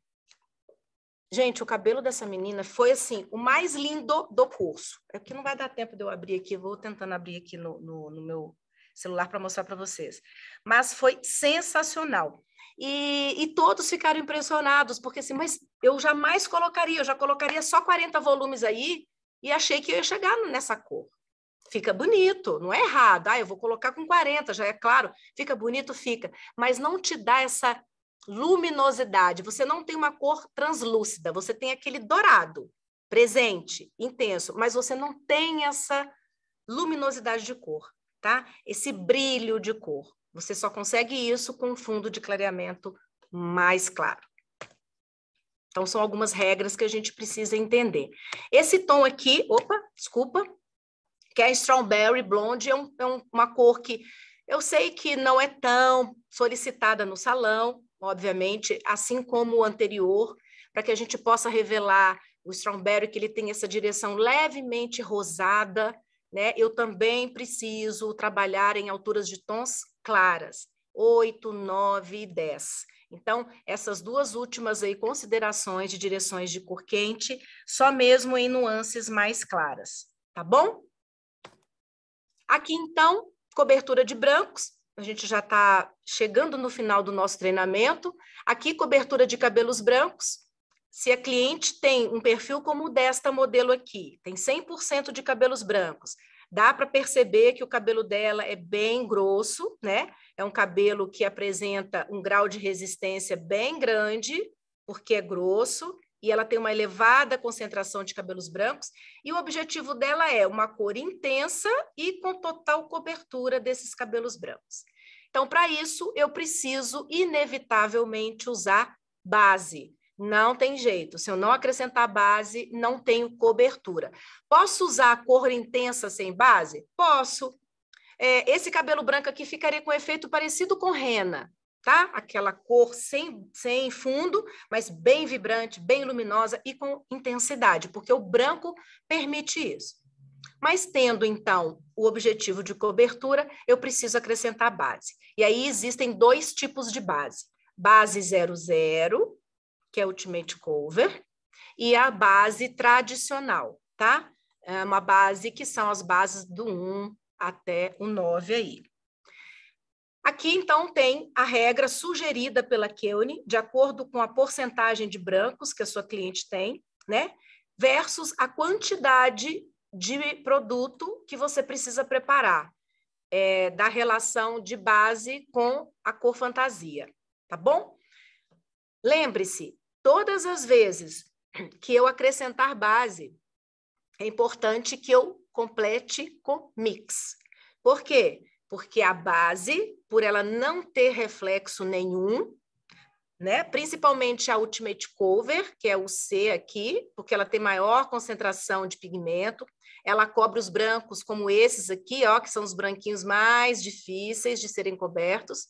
Gente, o cabelo dessa menina foi, assim, o mais lindo do curso. É que não vai dar tempo de eu abrir aqui, vou tentando abrir aqui no meu celular para mostrar para vocês. Mas foi sensacional. E todos ficaram impressionados, porque assim, mas eu jamais colocaria, eu já colocaria só 40 volumes aí e achei que eu ia chegar nessa cor. Fica bonito, não é errado. Eu vou colocar com 40, já é claro. Fica bonito, fica. Mas não te dá essa luminosidade, você não tem uma cor translúcida, você tem aquele dourado presente, intenso, mas você não tem essa luminosidade de cor, tá? Esse brilho de cor. Você só consegue isso com um fundo de clareamento mais claro. Então, são algumas regras que a gente precisa entender. Esse tom aqui, desculpa, que é Strawberry Blonde, é uma cor que eu sei que não é tão solicitada no salão, obviamente, assim como o anterior, para que a gente possa revelar o Strawberry, que ele tem essa direção levemente rosada, né? Eu também preciso trabalhar em alturas de tons claras, 8, 9 e 10. Então, essas duas últimas aí considerações de direções de cor quente, só mesmo em nuances mais claras, tá bom? Aqui, então, cobertura de brancos. A gente já está chegando no final do nosso treinamento. Aqui, cobertura de cabelos brancos. Se a cliente tem um perfil como o desta modelo aqui, tem 100% de cabelos brancos, dá para perceber que o cabelo dela é bem grosso, né? É um cabelo que apresenta um grau de resistência bem grande, porque é grosso, e ela tem uma elevada concentração de cabelos brancos, e o objetivo dela é uma cor intensa e com total cobertura desses cabelos brancos. Então, para isso, eu preciso, inevitavelmente, usar base. Não tem jeito. Se eu não acrescentar base, não tenho cobertura. Posso usar a cor intensa sem base? Posso. Esse cabelo branco aqui ficaria com um efeito parecido com rena, tá? Aquela cor sem fundo, mas bem vibrante, bem luminosa e com intensidade, porque o branco permite isso. Mas tendo, então, o objetivo de cobertura, eu preciso acrescentar base. E aí existem dois tipos de base. Base 00, que é Ultimate Cover, e a base tradicional, tá? É uma base que são as bases do 1 até o 9 aí. Aqui, então, tem a regra sugerida pela Keune, de acordo com a porcentagem de brancos que a sua cliente tem, né? Versus a quantidade de produto que você precisa preparar, da relação de base com a cor fantasia, tá bom? Lembre-se, todas as vezes que eu acrescentar base, é importante que eu complete com mix. Por quê? Porque a base, por ela não ter reflexo nenhum, né? Principalmente a Ultimate Cover, que é o C aqui, porque ela tem maior concentração de pigmento, ela cobre os brancos como esses aqui, ó, que são os branquinhos mais difíceis de serem cobertos.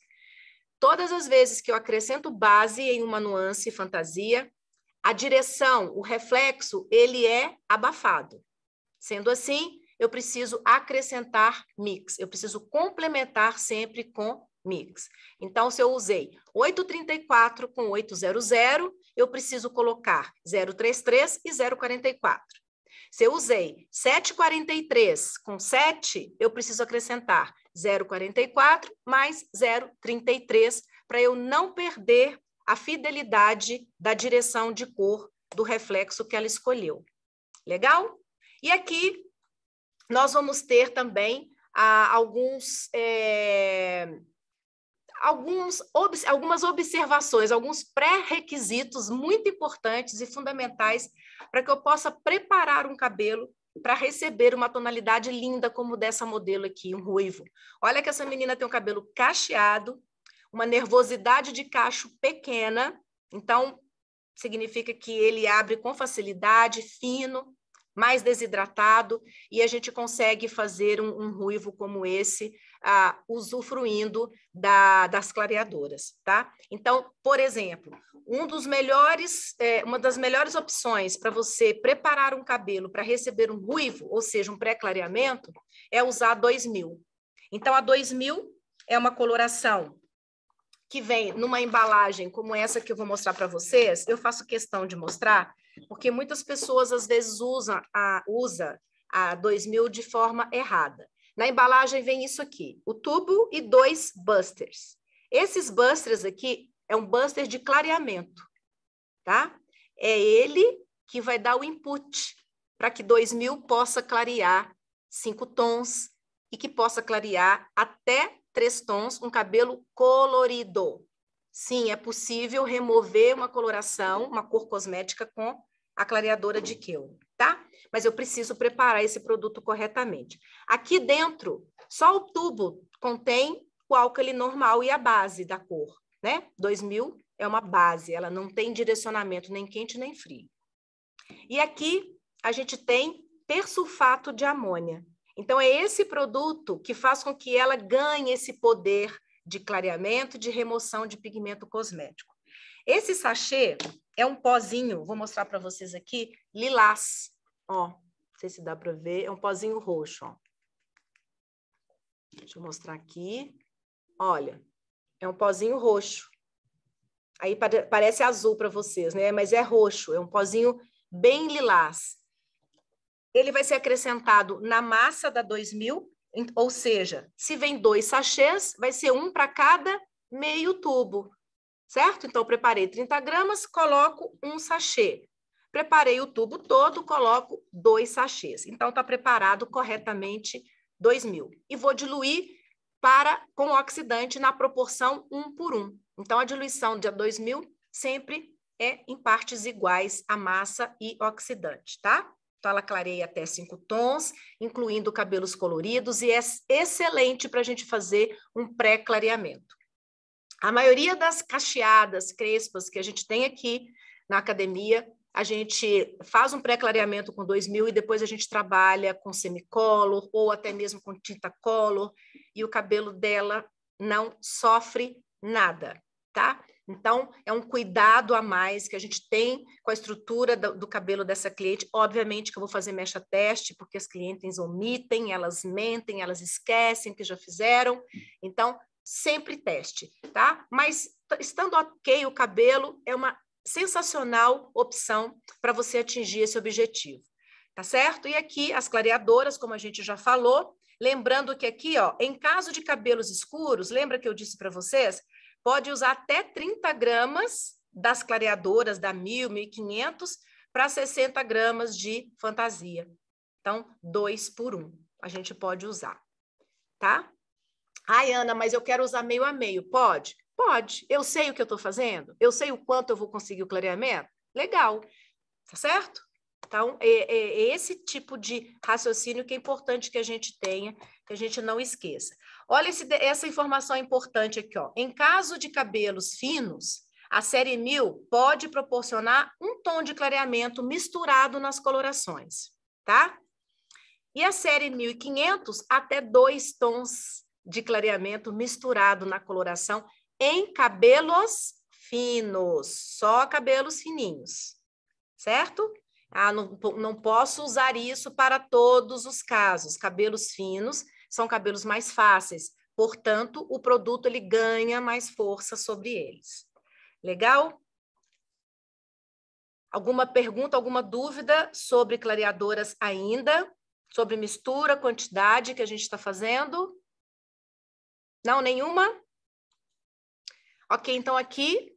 Todas as vezes que eu acrescento base em uma nuance fantasia, a direção, o reflexo, ele é abafado. Sendo assim, eu preciso acrescentar mix, eu preciso complementar sempre com mix. Então, se eu usei 834 com 800, eu preciso colocar 033 e 044. Se eu usei 743 com 7, eu preciso acrescentar 044 mais 033, para eu não perder a fidelidade da direção de cor do reflexo que ela escolheu. Legal? E aqui nós vamos ter também algumas observações, alguns pré-requisitos muito importantes e fundamentais para que eu possa preparar um cabelo para receber uma tonalidade linda como dessa modelo aqui, um ruivo. Olha que essa menina tem um cabelo cacheado, uma nervosidade de cacho pequena, então significa que ele abre com facilidade, fino, mais desidratado, e a gente consegue fazer um ruivo como esse, usufruindo das clareadoras, tá? Então, por exemplo, uma das melhores opções para você preparar um cabelo para receber um ruivo, ou seja, um pré-clareamento, é usar 2000. Então, a 2000 é uma coloração que vem numa embalagem como essa que eu vou mostrar para vocês. Eu faço questão de mostrar, porque muitas pessoas, às vezes, usam a 2000 de forma errada. Na embalagem vem isso aqui, o tubo e 2 busters. Esses busters aqui é um buster de clareamento, tá? É ele que vai dar o input para que 2000 possa clarear 5 tons e que possa clarear até 3 tons, um cabelo colorido. Sim, é possível remover uma coloração, uma cor cosmética com a clareadora de Keune, tá? Mas eu preciso preparar esse produto corretamente. Aqui dentro, só o tubo contém o álcali normal e a base da cor, né? 2000 é uma base, ela não tem direcionamento nem quente nem frio. E aqui a gente tem persulfato de amônia. Então, é esse produto que faz com que ela ganhe esse poder de clareamento e de remoção de pigmento cosmético. Esse sachê é um pozinho, vou mostrar para vocês aqui, lilás. Ó, não sei se dá para ver, é um pozinho roxo, ó. Deixa eu mostrar aqui. Olha, é um pozinho roxo. Aí parece azul para vocês, né? Mas é roxo, é um pozinho bem lilás. Ele vai ser acrescentado na massa da 2000, ou seja, se vem 2 sachês, vai ser um para cada meio tubo, certo? Então, eu preparei 30 gramas, coloco um sachê. Preparei o tubo todo, coloco 2 sachês. Então, está preparado corretamente 2000. E vou diluir com o oxidante na proporção 1:1. Então, a diluição de 2000 sempre é em partes iguais a massa e oxidante, tá? Então, ela clareia até 5 tons, incluindo cabelos coloridos, e é excelente para a gente fazer um pré-clareamento. A maioria das cacheadas, crespas que a gente tem aqui na academia, a gente faz um pré-clareamento com 2000 e depois a gente trabalha com semicolor ou até mesmo com tinta color, e o cabelo dela não sofre nada, tá? Então, é um cuidado a mais que a gente tem com a estrutura do cabelo dessa cliente. Obviamente que eu vou fazer mecha teste, porque as clientes omitem, elas mentem, elas esquecem que já fizeram. Então, sempre teste, tá? Mas, estando ok o cabelo, é uma sensacional opção para você atingir esse objetivo, tá certo? E aqui, as clareadoras, como a gente já falou, lembrando que aqui, ó, em caso de cabelos escuros, lembra que eu disse para vocês? Pode usar até 30 gramas das clareadoras da 1.000, 1.500 para 60 gramas de fantasia. Então, 2 por 1 a gente pode usar, tá? Ai, Ana, mas eu quero usar meio a meio. Pode? Pode. Eu sei o que eu estou fazendo? Eu sei o quanto eu vou conseguir o clareamento? Legal. Tá certo? Então, é esse tipo de raciocínio que é importante que a gente tenha, que a gente não esqueça. Olha essa informação importante aqui, ó. Em caso de cabelos finos, a série 1000 pode proporcionar um tom de clareamento misturado nas colorações, tá? E a série 1500, até 2 tons de clareamento misturado na coloração em cabelos finos, só cabelos fininhos, certo? Ah, não posso usar isso para todos os casos. Cabelos finos são cabelos mais fáceis, portanto, o produto ele ganha mais força sobre eles. Legal? Alguma pergunta, alguma dúvida sobre clareadoras ainda? Sobre mistura, quantidade que a gente está fazendo? Não, nenhuma? Ok, então aqui,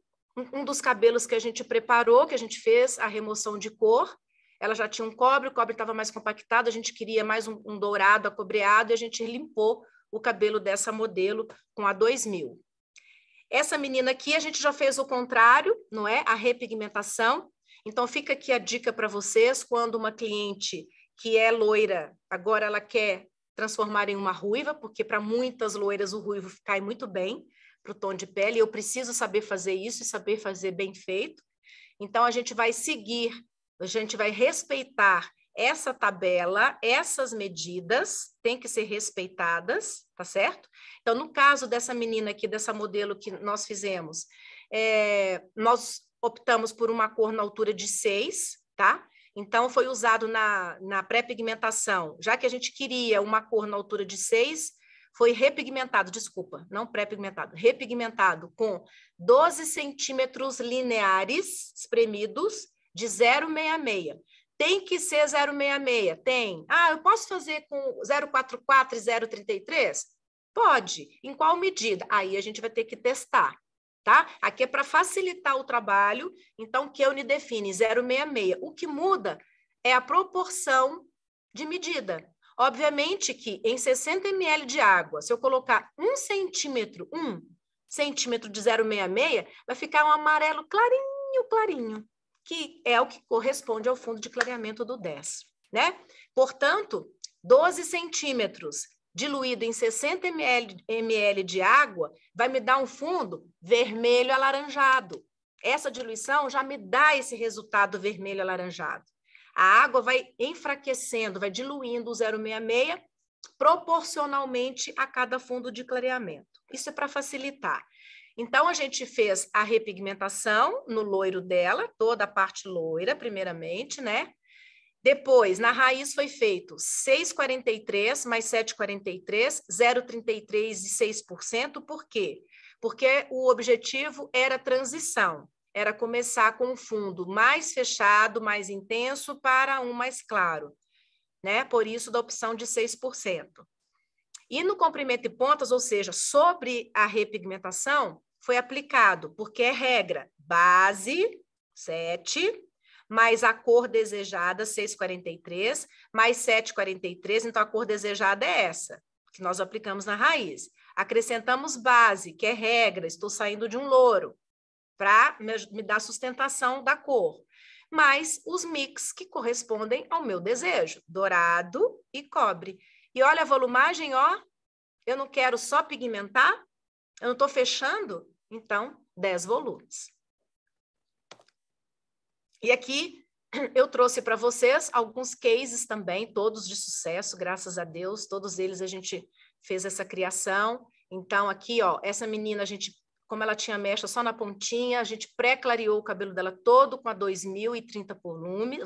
um dos cabelos que a gente preparou, que a gente fez a remoção de cor, ela já tinha um cobre, o cobre estava mais compactado, a gente queria mais um dourado acobreado e a gente limpou o cabelo dessa modelo com a 2000. Essa menina aqui, a gente já fez o contrário, não é? A repigmentação. Então, fica aqui a dica para vocês, quando uma cliente que é loira, agora ela quer transformar em uma ruiva, porque para muitas loiras o ruivo cai muito bem para o tom de pele, eu preciso saber fazer isso e saber fazer bem feito. Então, a gente vai seguir, a gente vai respeitar essa tabela, essas medidas têm que ser respeitadas, tá certo? Então, no caso dessa menina aqui, dessa modelo que nós fizemos, nós optamos por uma cor na altura de 6, tá? Então, foi usado na pré-pigmentação, já que a gente queria uma cor na altura de 6, foi repigmentado, desculpa, não pré-pigmentado, repigmentado com 12 centímetros lineares espremidos de 0,66. Tem que ser 0,66? Tem. Ah, eu posso fazer com 0,44 e 0,33? Pode. Em qual medida? Aí a gente vai ter que testar, tá? Aqui é para facilitar o trabalho, então que eu me define 0,66. O que muda é a proporção de medida. Obviamente que em 60 ml de água, se eu colocar 1 centímetro de 0,66, vai ficar um amarelo clarinho, clarinho, que é o que corresponde ao fundo de clareamento do 10, né? Portanto, 12 centímetros diluído em 60 ml de água vai me dar um fundo vermelho alaranjado. Essa diluição já me dá esse resultado vermelho alaranjado. A água vai enfraquecendo, vai diluindo o 0,66 proporcionalmente a cada fundo de clareamento. Isso é para facilitar. Então, a gente fez a repigmentação no loiro dela, toda a parte loira, primeiramente, né? Depois, na raiz foi feito 6,43 mais 7,43, 0,33 e 6%. Por quê? Porque o objetivo era transição. Era começar com um fundo mais fechado, mais intenso, para um mais claro, né? Por isso, da opção de 6%. E no comprimento e pontas, ou seja, sobre a repigmentação, foi aplicado, porque é regra, base, 7, mais a cor desejada, 6,43, mais 7,43, então a cor desejada é essa, que nós aplicamos na raiz. Acrescentamos base, que é regra, estou saindo de um louro, para me dar sustentação da cor, mais os mix que correspondem ao meu desejo, dourado e cobre. E olha a volumagem, ó, eu não quero só pigmentar, eu não estou fechando, então 10 volumes. E aqui eu trouxe para vocês alguns cases também, todos de sucesso, graças a Deus, todos eles a gente fez essa criação. Então aqui, ó, essa menina a gente como ela tinha mecha só na pontinha, a gente pré-clareou o cabelo dela todo com a 2030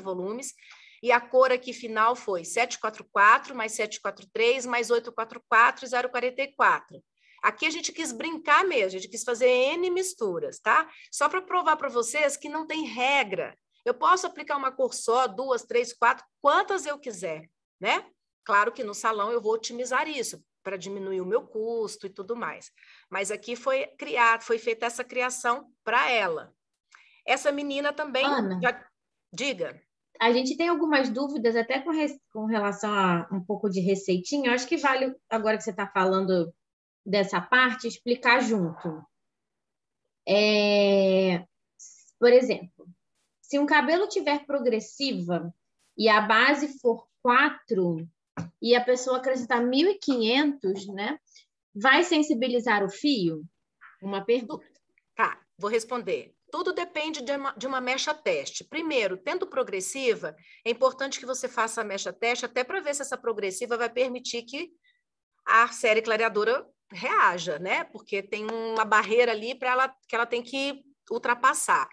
volumes, e a cor aqui final foi 744, mais 743, mais 844 e 044. Aqui a gente quis brincar mesmo, a gente quis fazer N misturas, tá? Só para provar para vocês que não tem regra. Eu posso aplicar uma cor só, 2, 3, 4, quantas eu quiser, né? Claro que no salão eu vou otimizar isso, para diminuir o meu custo e tudo mais. Mas aqui foi feita essa criação para ela. Essa menina também... Ana, diga. a gente tem algumas dúvidas até com relação a um pouco de receitinha. Eu acho que vale, agora que você está falando dessa parte, explicar junto. Por exemplo, se um cabelo tiver progressiva e a base for 4 e a pessoa acrescentar 1.500, né? Vai sensibilizar o fio? Uma pergunta. Tá, vou responder. Tudo depende de uma mecha teste. Primeiro, tendo progressiva, é importante que você faça a mecha teste até para ver se essa progressiva vai permitir que a série clareadora reaja, né? Porque tem uma barreira ali que ela tem que ultrapassar.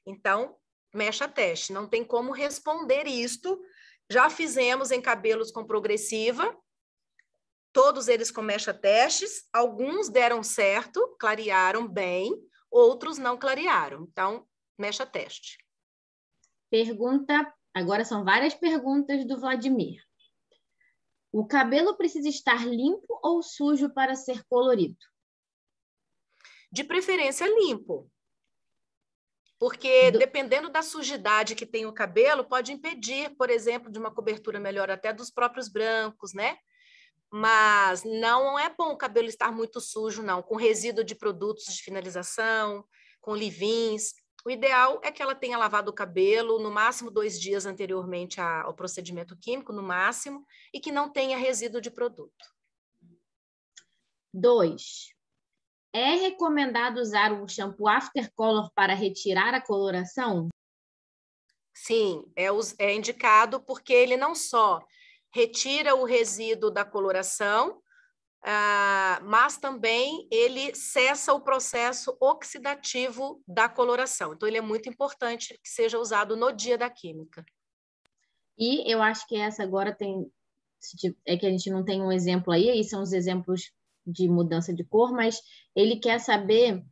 Então, mecha teste. Não tem como responder isto. Já fizemos em cabelos com progressiva, todos eles com mecha testes, alguns deram certo, clarearam bem, outros não clarearam. Então, mecha teste. Pergunta, agora são várias perguntas do Vladimir. O cabelo precisa estar limpo ou sujo para ser colorido? De preferência limpo. Porque dependendo da sujidade que tem o cabelo, pode impedir, por exemplo, de uma cobertura melhor até dos próprios brancos, né? Mas não é bom o cabelo estar muito sujo, não, com resíduo de produtos de finalização, com leave-ins. O ideal é que ela tenha lavado o cabelo no máximo 2 dias anteriormente ao procedimento químico, no máximo, e que não tenha resíduo de produto. 2. É recomendado usar o shampoo After Color para retirar a coloração? Sim, é indicado porque ele não só retira o resíduo da coloração, mas também ele cessa o processo oxidativo da coloração. Então, ele é muito importante que seja usado no dia da química. E eu acho que essa agora tem... É que a gente não tem um exemplo aí são os exemplos de mudança de cor, mas ele quer saber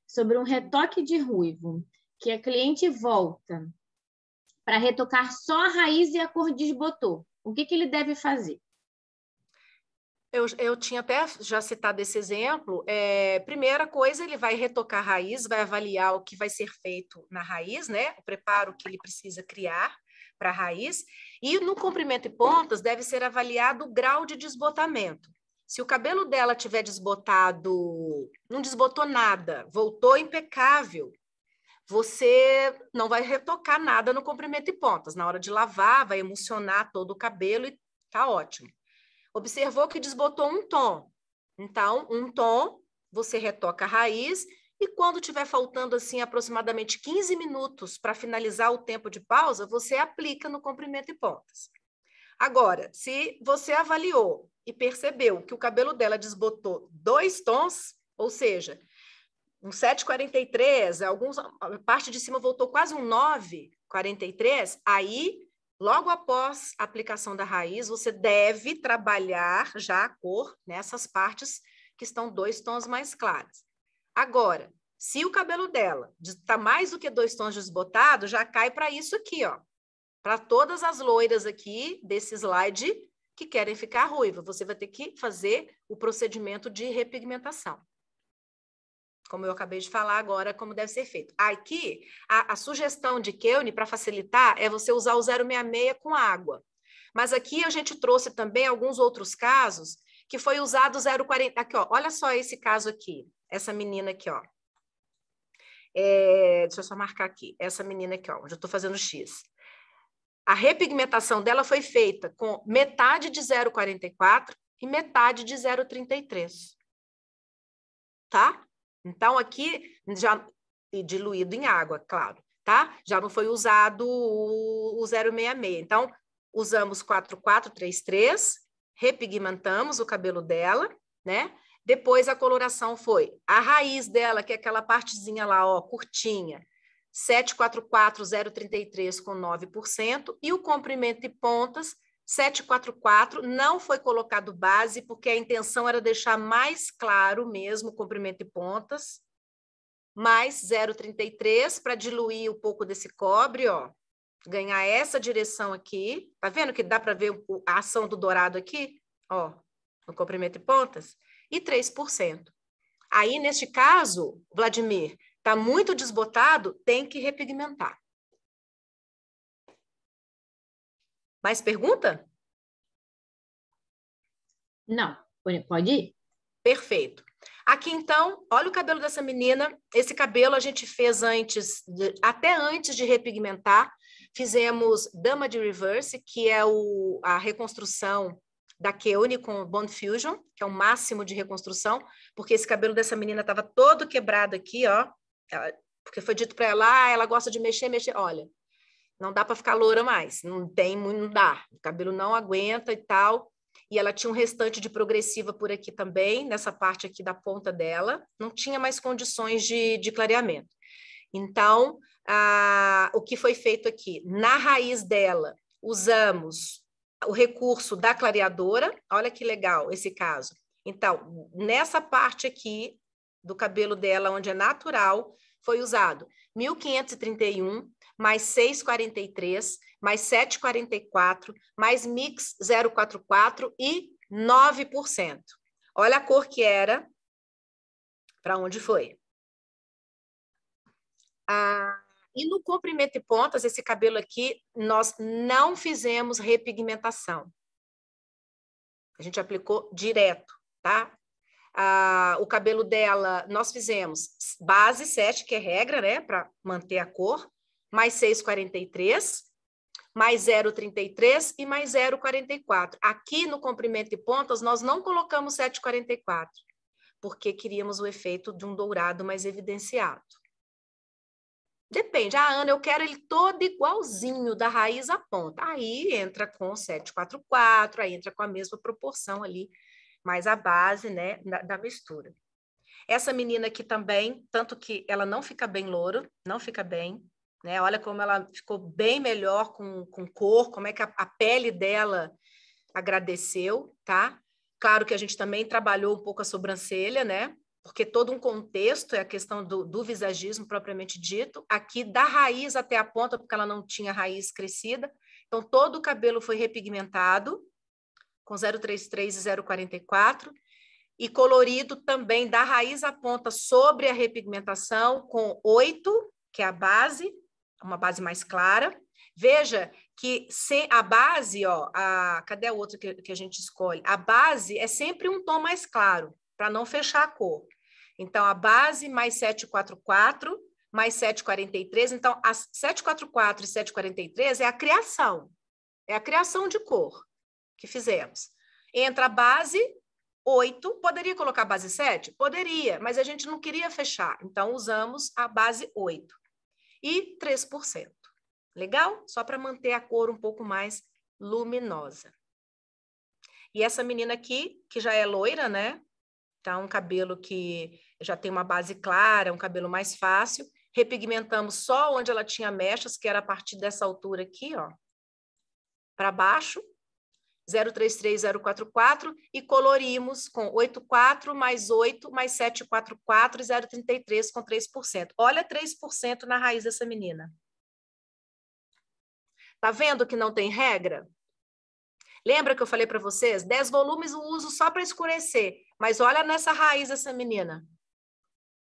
sobre um retoque de ruivo, que a cliente volta para retocar só a raiz e a cor desbotou. O que ele deve fazer? Eu tinha até já citado esse exemplo. Primeira coisa, ele vai retocar a raiz, vai avaliar o que vai ser feito na raiz, né? O preparo que ele precisa criar para a raiz. E no comprimento e pontas deve ser avaliado o grau de desbotamento. Se o cabelo dela tiver desbotado, não desbotou nada, voltou impecável, você não vai retocar nada no comprimento e pontas. Na hora de lavar, vai emulsionar todo o cabelo e tá ótimo. Observou que desbotou um tom. Então, um tom, você retoca a raiz e quando tiver faltando assim aproximadamente 15 minutos para finalizar o tempo de pausa, você aplica no comprimento e pontas. Agora, se você avaliou e percebeu que o cabelo dela desbotou 2 tons, ou seja, um 7,43, a parte de cima voltou quase um 9,43, aí, logo após a aplicação da raiz, você deve trabalhar já a cor nessas partes que estão 2 tons mais claras. Agora, se o cabelo dela está mais do que 2 tons desbotado, já cai para isso aqui, ó. Para todas as loiras aqui desse slide que querem ficar ruiva, você vai ter que fazer o procedimento de repigmentação. Como eu acabei de falar agora, como deve ser feito. Aqui, a sugestão de Keune, para facilitar, é você usar o 066 com água. Mas aqui a gente trouxe também alguns outros casos que foi usado 040. Aqui, ó, olha só esse caso aqui. Essa menina aqui, ó. Deixa eu só marcar aqui. Essa menina aqui, ó, onde eu estou fazendo X. A repigmentação dela foi feita com metade de 0,44 e metade de 0,33. Tá? Então, aqui, já diluído em água, claro, tá? Já não foi usado o 066. Então, usamos 4433, repigmentamos o cabelo dela, né? Depois a coloração foi a raiz dela, que é aquela partezinha lá, ó, curtinha, 744,033 com 9%, e o comprimento de pontas, 744, não foi colocado base, porque a intenção era deixar mais claro mesmo o comprimento de pontas, mais 0,33 para diluir um pouco desse cobre, ó, ganhar essa direção aqui. Tá vendo que dá para ver a ação do dourado aqui? Ó, no comprimento de pontas. E 3%. Aí, neste caso, Vladimir, tá muito desbotado, tem que repigmentar. Mais pergunta? Não, pode ir? Perfeito. Aqui, então, olha o cabelo dessa menina. Esse cabelo a gente fez antes, até antes de repigmentar. Fizemos Dama de Reverse, que é a reconstrução da Keone com Bond Fusion, que é o máximo de reconstrução, porque esse cabelo dessa menina estava todo quebrado aqui, ó. Porque foi dito para ela, ela gosta de mexer. Olha, não dá para ficar loura mais, não dá. O cabelo não aguenta e tal. E ela tinha um restante de progressiva por aqui também, nessa parte aqui da ponta dela, não tinha mais condições de clareamento. Então, o que foi feito aqui? Na raiz dela, usamos o recurso da clareadora, olha que legal esse caso. Então, nessa parte aqui do cabelo dela, onde é natural, foi usado 1531, mais 643, mais 744, mais mix 044 e 9%. Olha a cor que era, para onde foi. E no comprimento de pontas, esse cabelo aqui, nós não fizemos repigmentação. A gente aplicou direto, tá? O cabelo dela, nós fizemos base 7, que é regra, né? Para manter a cor, mais 643, mais 0,33 e mais 0,44. Aqui no comprimento de pontas, nós não colocamos 7,44, porque queríamos o efeito de um dourado mais evidenciado. Depende. Ana, eu quero ele todo igualzinho, da raiz à ponta. Aí entra com 744, aí entra com a mesma proporção ali, mais a base, né, da mistura. Essa menina aqui também, tanto que ela não fica bem louro, não fica bem, né? Olha como ela ficou bem melhor com cor, como é que a pele dela agradeceu, tá? Claro que a gente também trabalhou um pouco a sobrancelha, né? Porque todo um contexto é a questão do visagismo propriamente dito. Aqui, da raiz até a ponta, porque ela não tinha raiz crescida. Então, todo o cabelo foi repigmentado, com 0,33 e 0,44. E colorido também da raiz à ponta sobre a repigmentação, com 8, que é a base, uma base mais clara. Veja que a base, ó, cadê a outra que a gente escolhe? A base é sempre um tom mais claro, para não fechar a cor. Então, a base mais 744, mais 743. Então, as 744 e 743 é a criação de cor que fizemos. Entra a base 8, poderia colocar a base 7? Poderia, mas a gente não queria fechar, então usamos a base 8. E 3%. Legal? Só para manter a cor um pouco mais luminosa. E essa menina aqui, que já é loira, né? Tá um cabelo que já tem uma base clara, um cabelo mais fácil. Repigmentamos só onde ela tinha mechas, que era a partir dessa altura aqui, ó, para baixo. 033, 044, e colorimos com 84 mais 8 mais 744 e 033 com 3%. Olha 3% na raiz dessa menina. Tá vendo que não tem regra? Lembra que eu falei para vocês? 10 volumes eu uso só para escurecer, mas olha nessa raiz dessa menina.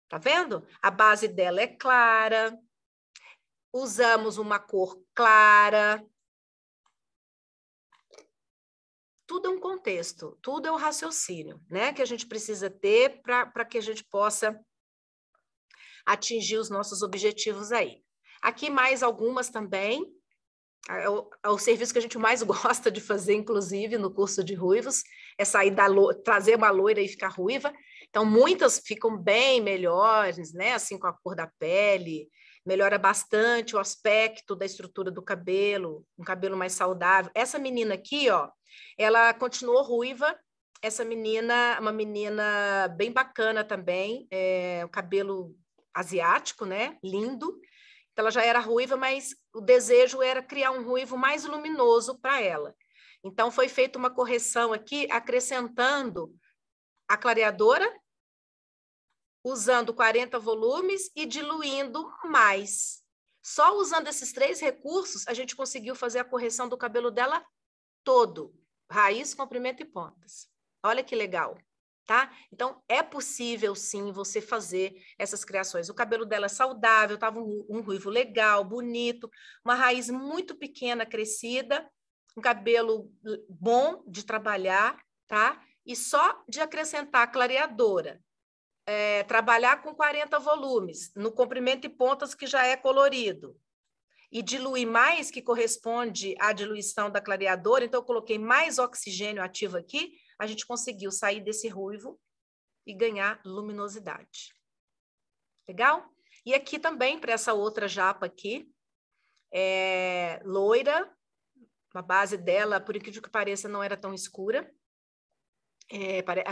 Tá vendo? A base dela é clara, usamos uma cor clara. Tudo é um contexto, tudo é um raciocínio, né? Que a gente precisa ter para que a gente possa atingir os nossos objetivos aí. Aqui mais algumas também. É o serviço que a gente mais gosta de fazer, inclusive, no curso de ruivos, é sair trazer uma loira e ficar ruiva. Então, muitas ficam bem melhores, né? Assim, com a cor da pele, melhora bastante o aspecto da estrutura do cabelo, um cabelo mais saudável. Essa menina aqui, ó, ela continuou ruiva, essa menina, uma menina bem bacana também, o cabelo asiático, né? Lindo. Então, ela já era ruiva, mas o desejo era criar um ruivo mais luminoso para ela. Então, foi feita uma correção aqui, acrescentando a clareadora, usando 40 volumes e diluindo mais. Só usando esses 3 recursos, a gente conseguiu fazer a correção do cabelo dela todo. Raiz, comprimento e pontas. Olha que legal, tá? Então, é possível, sim, você fazer essas criações. O cabelo dela é saudável, estava um ruivo legal, bonito, uma raiz muito pequena, crescida, um cabelo bom de trabalhar, tá? E só de acrescentar a clareadora, trabalhar com 40 volumes, no comprimento e pontas que já é colorido, e diluir mais, que corresponde à diluição da clareadora, então eu coloquei mais oxigênio ativo aqui, a gente conseguiu sair desse ruivo e ganhar luminosidade. Legal? E aqui também, para essa outra japa aqui, loira, a base dela, por incrível que pareça, não era tão escura.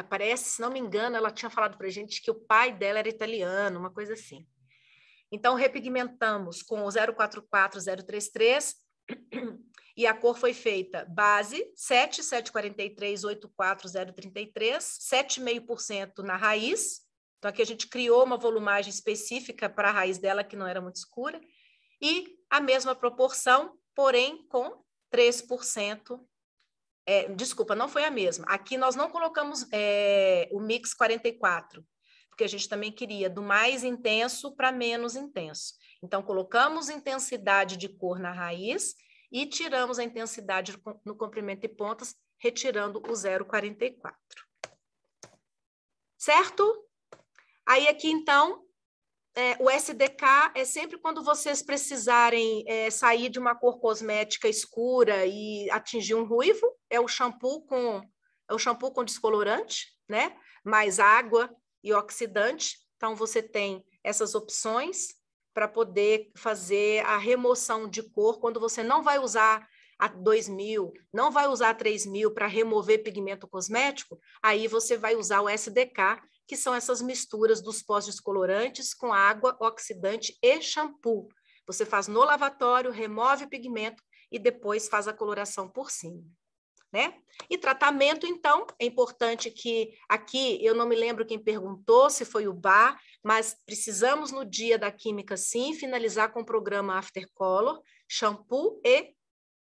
Parece, se não me engano, ela tinha falado para a gente que o pai dela era italiano, uma coisa assim. Então, repigmentamos com o 044033 e a cor foi feita base 7, 743, 84033, 7,5% na raiz. Então, aqui a gente criou uma volumagem específica para a raiz dela, que não era muito escura, e a mesma proporção, porém com 3%. Desculpa, não foi a mesma. Aqui nós não colocamos o mix 44%. Porque a gente também queria do mais intenso para menos intenso. Então, colocamos intensidade de cor na raiz e tiramos a intensidade no comprimento e pontas, retirando o 0,44. Certo? Aí aqui, então, o SDK é sempre quando vocês precisarem sair de uma cor cosmética escura e atingir um ruivo, é o shampoo com descolorante, né? Mais água e oxidante. Então, você tem essas opções para poder fazer a remoção de cor quando você não vai usar a 2.000, não vai usar a 3.000 para remover pigmento cosmético, aí você vai usar o SDK, que são essas misturas dos pós descolorantes com água, oxidante e shampoo. Você faz no lavatório, remove o pigmento e depois faz a coloração por cima. Né? E tratamento, então, é importante que aqui, eu não me lembro quem perguntou, se foi o Bar, mas precisamos no dia da química, sim, finalizar com o programa After Color, shampoo e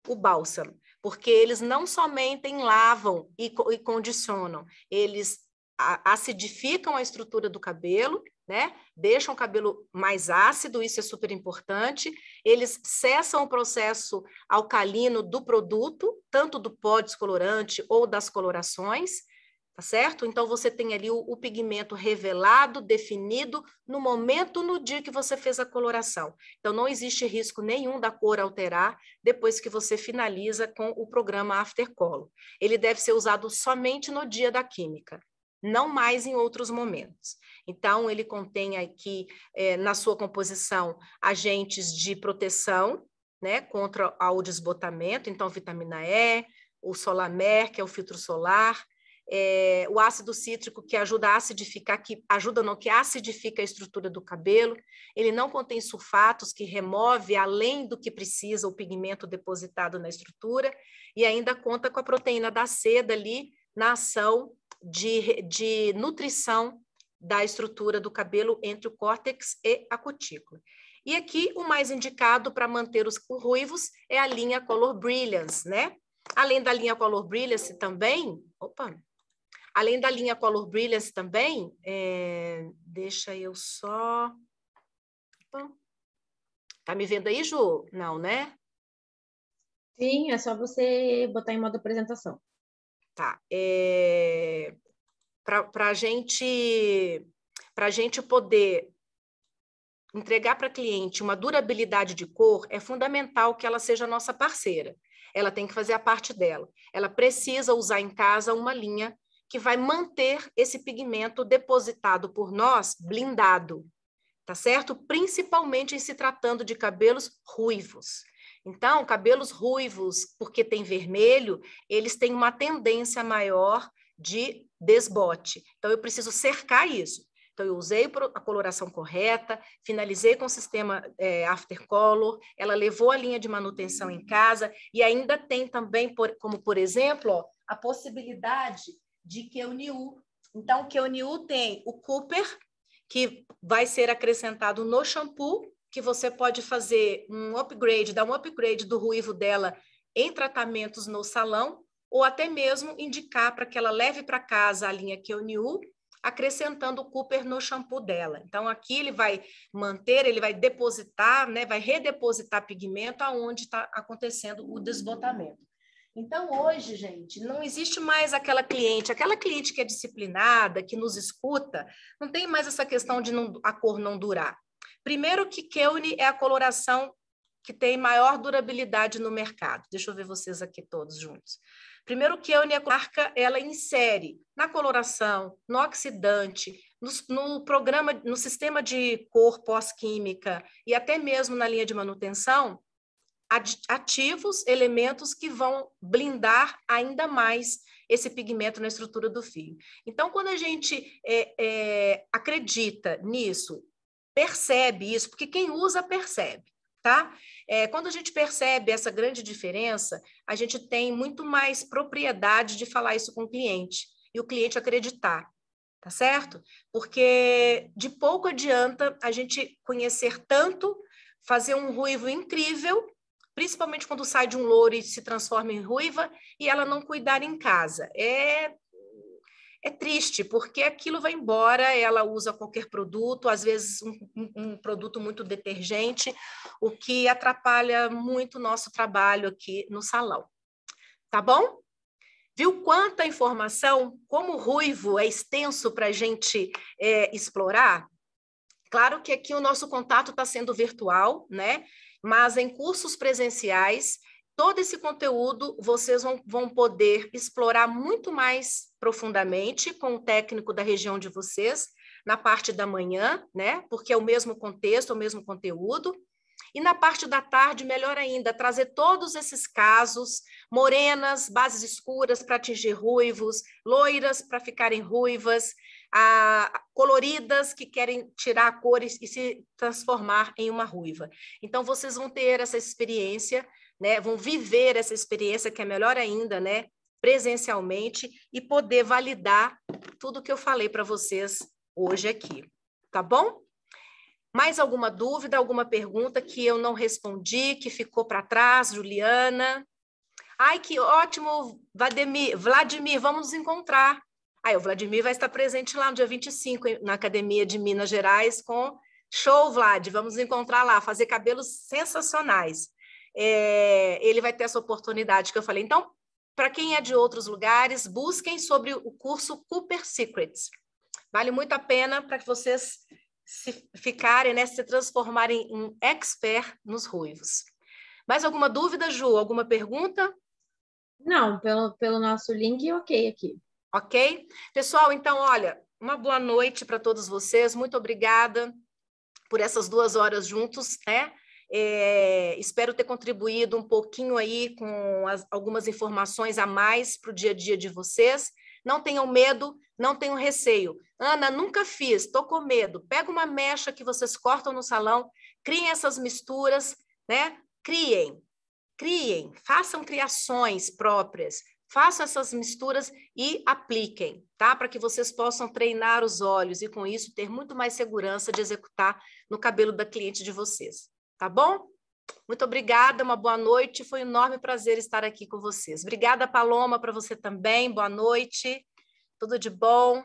o bálsamo, porque eles não somente lavam e condicionam, eles acidificam a estrutura do cabelo, né? Deixam o cabelo mais ácido, isso é super importante. Eles cessam o processo alcalino do produto, tanto do pó descolorante ou das colorações, tá certo? Então, você tem ali o pigmento revelado, definido, no momento, no dia que você fez a coloração. Então, não existe risco nenhum da cor alterar depois que você finaliza com o programa After Color. Ele deve ser usado somente no dia da química, não mais em outros momentos. Então, ele contém aqui, na sua composição, agentes de proteção, né, contra o desbotamento, então, vitamina E, o Solamer, que é o filtro solar, o ácido cítrico, que ajuda a acidificar, que acidifica a estrutura do cabelo. Ele não contém sulfatos, que remove, além do que precisa, o pigmento depositado na estrutura, e ainda conta com a proteína da seda ali, na ação de nutrição da estrutura do cabelo entre o córtex e a cutícula. E aqui, o mais indicado para manter os ruivos é a linha Color Brilliance, né? Além da linha Color Brilliance também, além da linha Color Brilliance também, deixa eu só... Tá me vendo aí, Ju? Não, né? Sim, é só você botar em modo apresentação. Tá. Para a gente poder entregar para a cliente uma durabilidade de cor, é fundamental que ela seja nossa parceira. Ela tem que fazer a parte dela. Ela precisa usar em casa uma linha que vai manter esse pigmento depositado por nós blindado, tá certo? Principalmente em se tratando de cabelos ruivos. Então, cabelos ruivos, porque tem vermelho, eles têm uma tendência maior de desbote. Então, eu preciso cercar isso. Então, eu usei a coloração correta, finalizei com o sistema aftercolor, ela levou a linha de manutenção em casa e ainda tem também, como por exemplo, ó, a possibilidade de QNU. Então, o QNU tem o Cooper, que vai ser acrescentado no shampoo, que você pode fazer um upgrade, dar um upgrade do ruivo dela em tratamentos no salão, ou até mesmo indicar para que ela leve para casa a linha QNU, acrescentando o Cooper no shampoo dela. Então, aqui ele vai manter, ele vai depositar, né, vai redepositar pigmento aonde está acontecendo o desbotamento. Então, hoje, gente, não existe mais aquela cliente que é disciplinada, que nos escuta, não tem mais essa questão de a cor não durar. Primeiro que Keune é a coloração que tem maior durabilidade no mercado. Deixa eu ver vocês aqui todos juntos. Primeiro que a marca, ela insere na coloração, no oxidante, no programa, no sistema de cor pós-química e até mesmo na linha de manutenção, ativos, elementos que vão blindar ainda mais esse pigmento na estrutura do fio. Então, quando a gente acredita nisso, percebe isso, porque quem usa percebe, tá? Quando a gente percebe essa grande diferença, a gente tem muito mais propriedade de falar isso com o cliente e o cliente acreditar, tá certo? Porque de pouco adianta a gente conhecer tanto, fazer um ruivo incrível, principalmente quando sai de um louro e se transforma em ruiva, e ela não cuidar em casa. É triste, porque aquilo vai embora, ela usa qualquer produto, às vezes um produto muito detergente, o que atrapalha muito o nosso trabalho aqui no salão. Tá bom? Viu quanta informação? Como o ruivo é extenso para a gente explorar? Claro que aqui o nosso contato está sendo virtual, né? Mas em cursos presenciais, todo esse conteúdo vocês vão poder explorar muito mais profundamente com o técnico da região de vocês, na parte da manhã, né? Porque é o mesmo contexto, o mesmo conteúdo. E na parte da tarde, melhor ainda, trazer todos esses casos, morenas, bases escuras para atingir ruivos, loiras para ficarem ruivas, coloridas que querem tirar cores e se transformar em uma ruiva. Então, vocês vão ter essa experiência, né? Vão viver essa experiência, que é melhor ainda, né? Presencialmente, e poder validar tudo que eu falei para vocês hoje aqui. Tá bom? Mais alguma dúvida, alguma pergunta que eu não respondi, que ficou para trás, Juliana? Ai, que ótimo, Vladimir, vamos nos encontrar. O Vladimir vai estar presente lá no dia 25, na Academia de Minas Gerais, com show, Vlad, vamos nos encontrar lá, fazer cabelos sensacionais. Ele vai ter essa oportunidade que eu falei. Então, para quem é de outros lugares, busquem sobre o curso Cooper Secrets. Vale muito a pena para que vocês ficarem, né, se transformarem em expert nos ruivos. Mais alguma dúvida, Ju? Alguma pergunta? Não, pelo nosso link, ok aqui. Ok? Pessoal, então, olha, uma boa noite para todos vocês. Muito obrigada por essas 2 horas juntos, né? Espero ter contribuído um pouquinho aí com algumas informações a mais para o dia a dia de vocês. Não tenham medo, não tenham receio. Ana, nunca fiz, estou com medo. Pega uma mecha que vocês cortam no salão, criem essas misturas, né? Criem, façam criações próprias, façam essas misturas e apliquem, tá? Para que vocês possam treinar os olhos e, com isso, ter muito mais segurança de executar no cabelo da cliente de vocês. Tá bom? Muito obrigada, uma boa noite. Foi um enorme prazer estar aqui com vocês. Obrigada, Paloma, para você também. Boa noite. Tudo de bom.